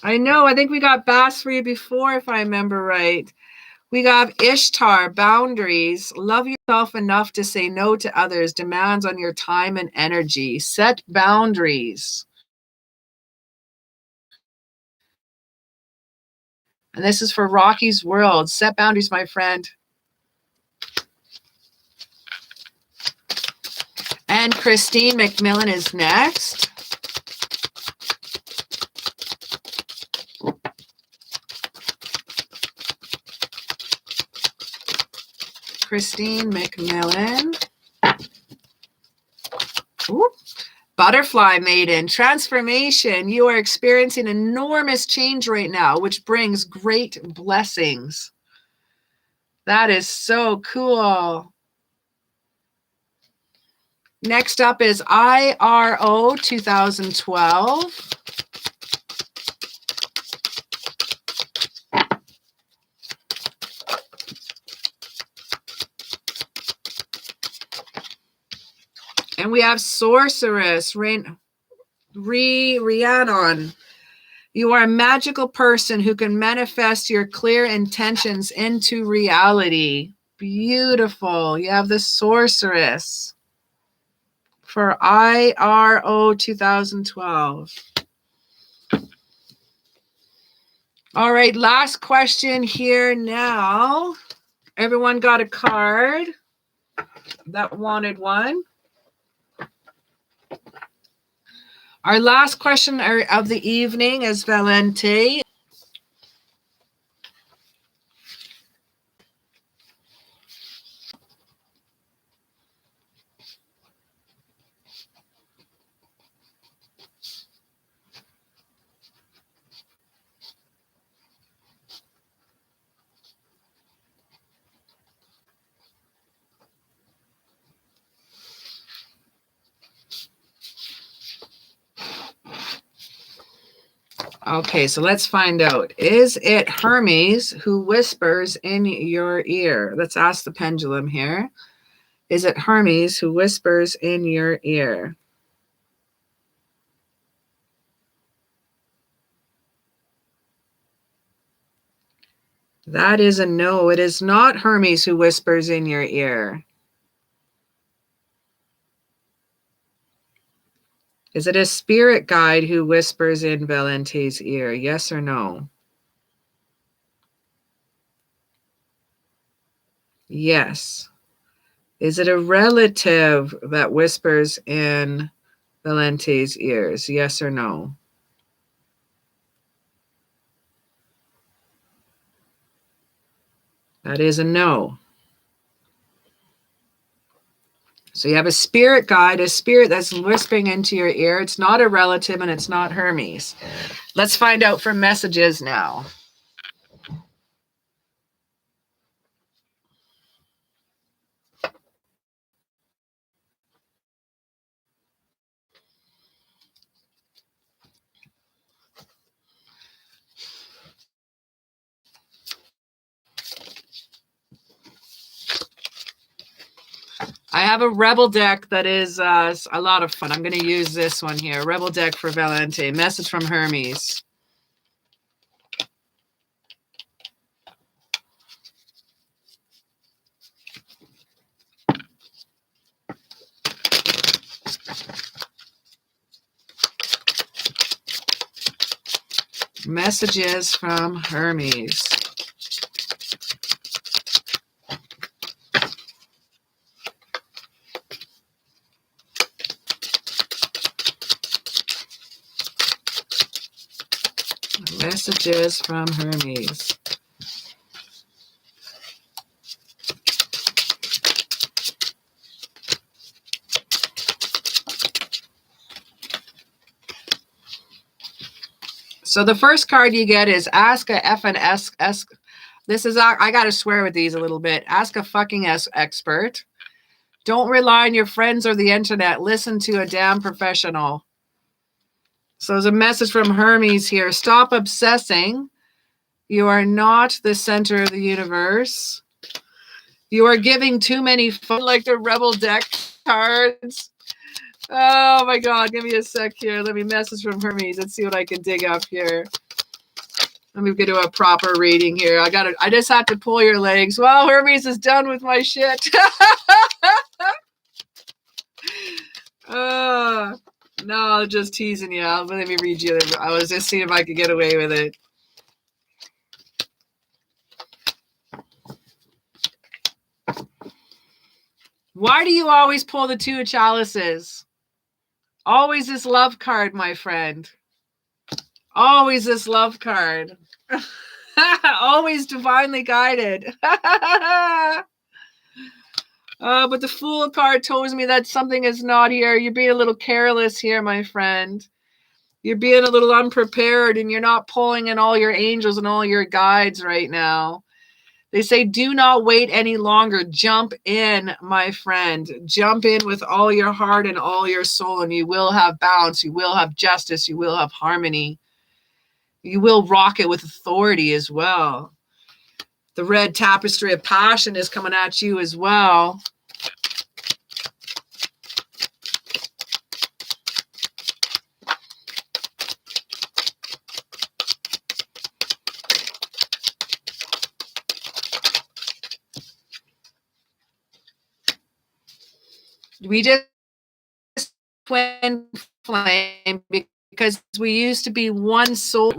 I know, I think we got Bass for you before, if I remember right. We got Ishtar, boundaries. Love yourself enough to say no to others. Demands on your time and energy. Set boundaries. And this is for Rocky's World. Set boundaries, my friend. And Christine McMillan is next. Christine McMillan. Ooh. Butterfly Maiden, transformation. You are experiencing enormous change right now, which brings great blessings. That is so cool. Next up is IRO 2012. And we have Sorceress, Rhiannon. You are a magical person who can manifest your clear intentions into reality. Beautiful. You have the Sorceress for IRO 2012. All right, last question here now. Everyone got a card that wanted one. Our last question of the evening is Valente. Okay, so let's find out. Is it Hermes who whispers in your ear? Let's ask the pendulum here. Is it Hermes who whispers in your ear? That is a no. It is not Hermes who whispers in your ear. Is it a spirit guide who whispers in Valente's ear? Yes or no? Yes. Is it a relative that whispers in Valente's ears? Yes or no? That is a no. So you have a spirit guide, a spirit that's whispering into your ear. It's not a relative and it's not Hermes. Let's find out from messages now. I have a Rebel deck that is a lot of fun. I'm going to use this one here. Rebel deck for Valente. Message from Hermes. Messages from Hermes. Messages from Hermes. So the first card you get is ask a effing this is, I got to swear with these a little bit. Ask a fucking expert. Don't rely on your friends or the internet. Listen to a damn professional. So there's a message from Hermes here. Stop obsessing. You are not the center of the universe. You are giving too many fun, like the Rebel deck cards. Oh my God, give me a sec here. Let me message from Hermes. Let's see what I can dig up here. Let me get to a proper reading here. I just have to pull your legs. Well, Hermes is done with my shit. No, just teasing you. Let me read you. I was just seeing if I could get away with it. Why do you always pull the Two of Chalices? Always this love card, my friend. Always this love card. Always divinely guided. But the Fool card tells me that something is not here. You're being a little careless here, my friend. You're being a little unprepared, and you're not pulling in all your angels and all your guides right now. They say, do not wait any longer. Jump in, my friend. Jump in with all your heart and all your soul, and you will have balance. You will have justice. You will have harmony. You will rock it with authority as well. The red tapestry of passion is coming at you as well. We just twin flame because we used to be one soul,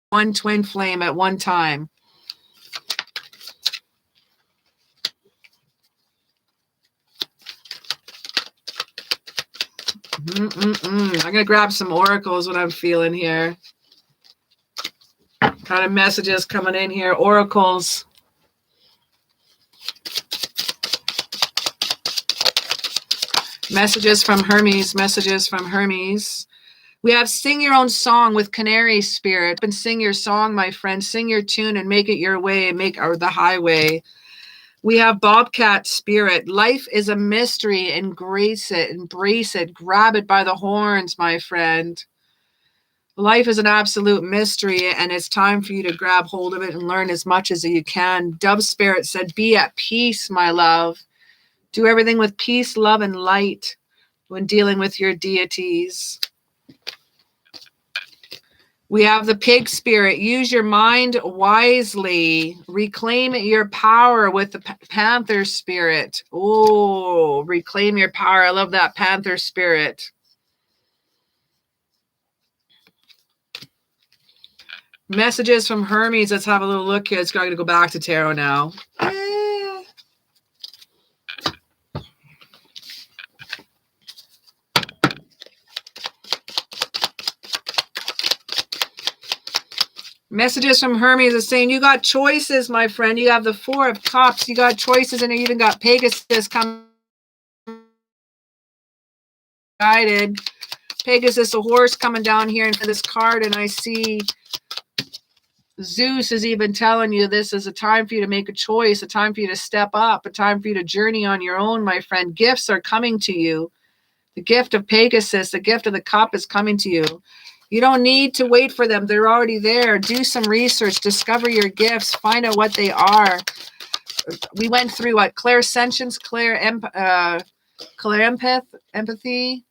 one twin flame at one time. I'm going to grab some oracles, what I'm feeling here. Kind of messages coming in here. Oracles. Messages from Hermes. Messages from Hermes. We have sing your own song with Canary Spirit. And sing your song, my friend. Sing your tune and make it your way. Make the highway. We have Bobcat Spirit. Life is a mystery. Embrace it. Grab it by the horns, my friend. Life is an absolute mystery, and it's time for you to grab hold of it and learn as much as you can. Dove Spirit said, be at peace, my love. Do everything with peace, love, and light when dealing with your deities. We have the Pig Spirit. Use your mind wisely. Reclaim your power with the Panther Spirit. Oh, reclaim your power. I love that Panther Spirit. Messages from Hermes. Let's have a little look here. It's going to go back to tarot now. Messages from Hermes is saying, you got choices, my friend. You have the Four of Cups. You got choices, and you even got Pegasus coming guided. Pegasus, a horse coming down here into this card, and I see Zeus is even telling you this is a time for you to make a choice, a time for you to step up, a time for you to journey on your own, my friend. Gifts are coming to you. The gift of Pegasus, the gift of the cup is coming to you. You don't need to wait for them. They're already there. Do some research. Discover your gifts. Find out what they are. We went through what? Clairsentience, empathy,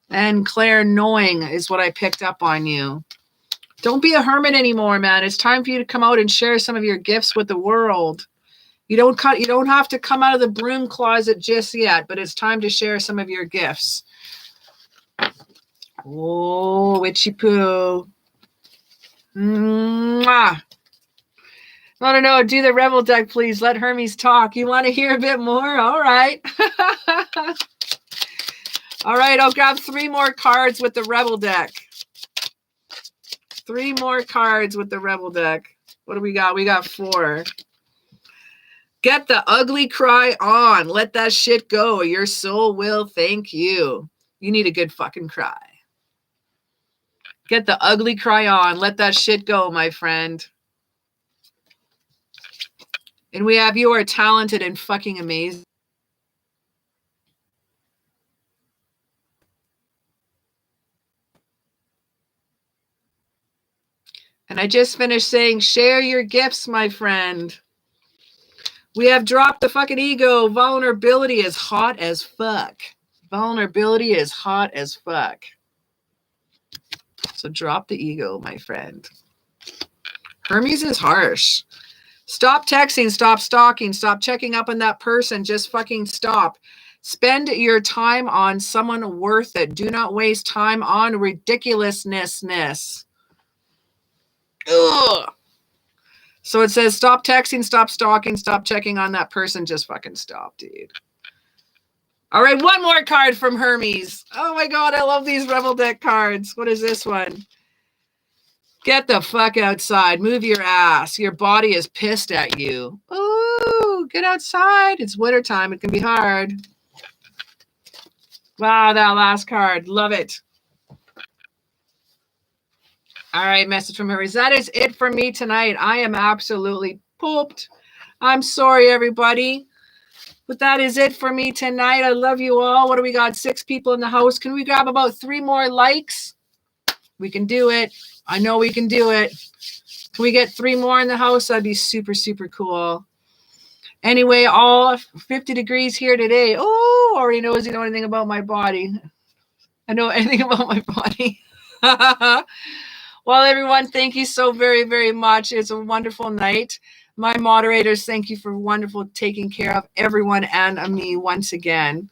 and clair knowing is what I picked up on you. Don't be a hermit anymore, man. It's time for you to come out and share some of your gifts with the world. You don't have to come out of the broom closet just yet, but it's time to share some of your gifts. Oh, witchy poo. Mwah. I don't know. Do the Rebel deck, please. Let Hermes talk. You want to hear a bit more? All right. All right. I'll grab 3 more cards with the Rebel deck. 3 more cards with the Rebel deck. What do we got? We got 4. Get the ugly cry on. Let that shit go. Your soul will thank you. You need a good fucking cry. Get the ugly cry on. Let that shit go, my friend. And we have, you are talented and fucking amazing. And I just finished saying, share your gifts, my friend. We have dropped the fucking ego. Vulnerability is hot as fuck. Vulnerability is hot as fuck. So drop the ego, my friend. Hermes is harsh. Stop texting, stop stalking, stop checking up on that person. Just fucking stop. Spend your time on someone worth it. Do not waste time on ridiculousness. Ugh. So it says, stop texting, stop stalking, stop checking on that person. Just fucking stop, dude. All right, one more card from Hermes. Oh my God, I love these Rebel deck cards. What is this one? Get the fuck outside. Move your ass. Your body is pissed at you. Ooh, get outside. It's wintertime. It can be hard. Wow, that last card. Love it. All right, message from Hermes. That is it for me tonight. I am absolutely pooped. I'm sorry, everybody. But that is it for me tonight. I love you all. What do we got? 6 people in the house. Can we grab about 3 more likes? We can do it. I know we can do it. Can we get 3 more in the house? That'd be super, super cool. Anyway, all 50 degrees here today. Oh, already knows you know anything about my body. I know anything about my body. Well, everyone, thank you so very, very much. It's a wonderful night. My moderators, thank you for wonderful taking care of everyone and me once again.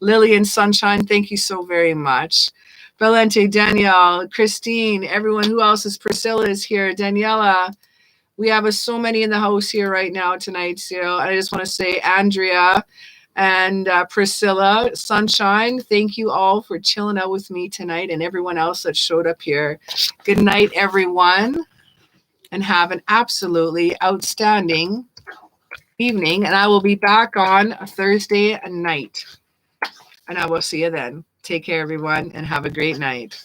Lily and Sunshine, thank you so very much. Valente, Danielle, Christine, everyone who else is, Priscilla is here, Daniela. We have so many in the house here right now tonight. So I just want to say Andrea and Priscilla, Sunshine, thank you all for chilling out with me tonight and everyone else that showed up here. Good night, everyone, and have an absolutely outstanding evening. And I will be back on Thursday night. And I will see you then. Take care, everyone, and have a great night.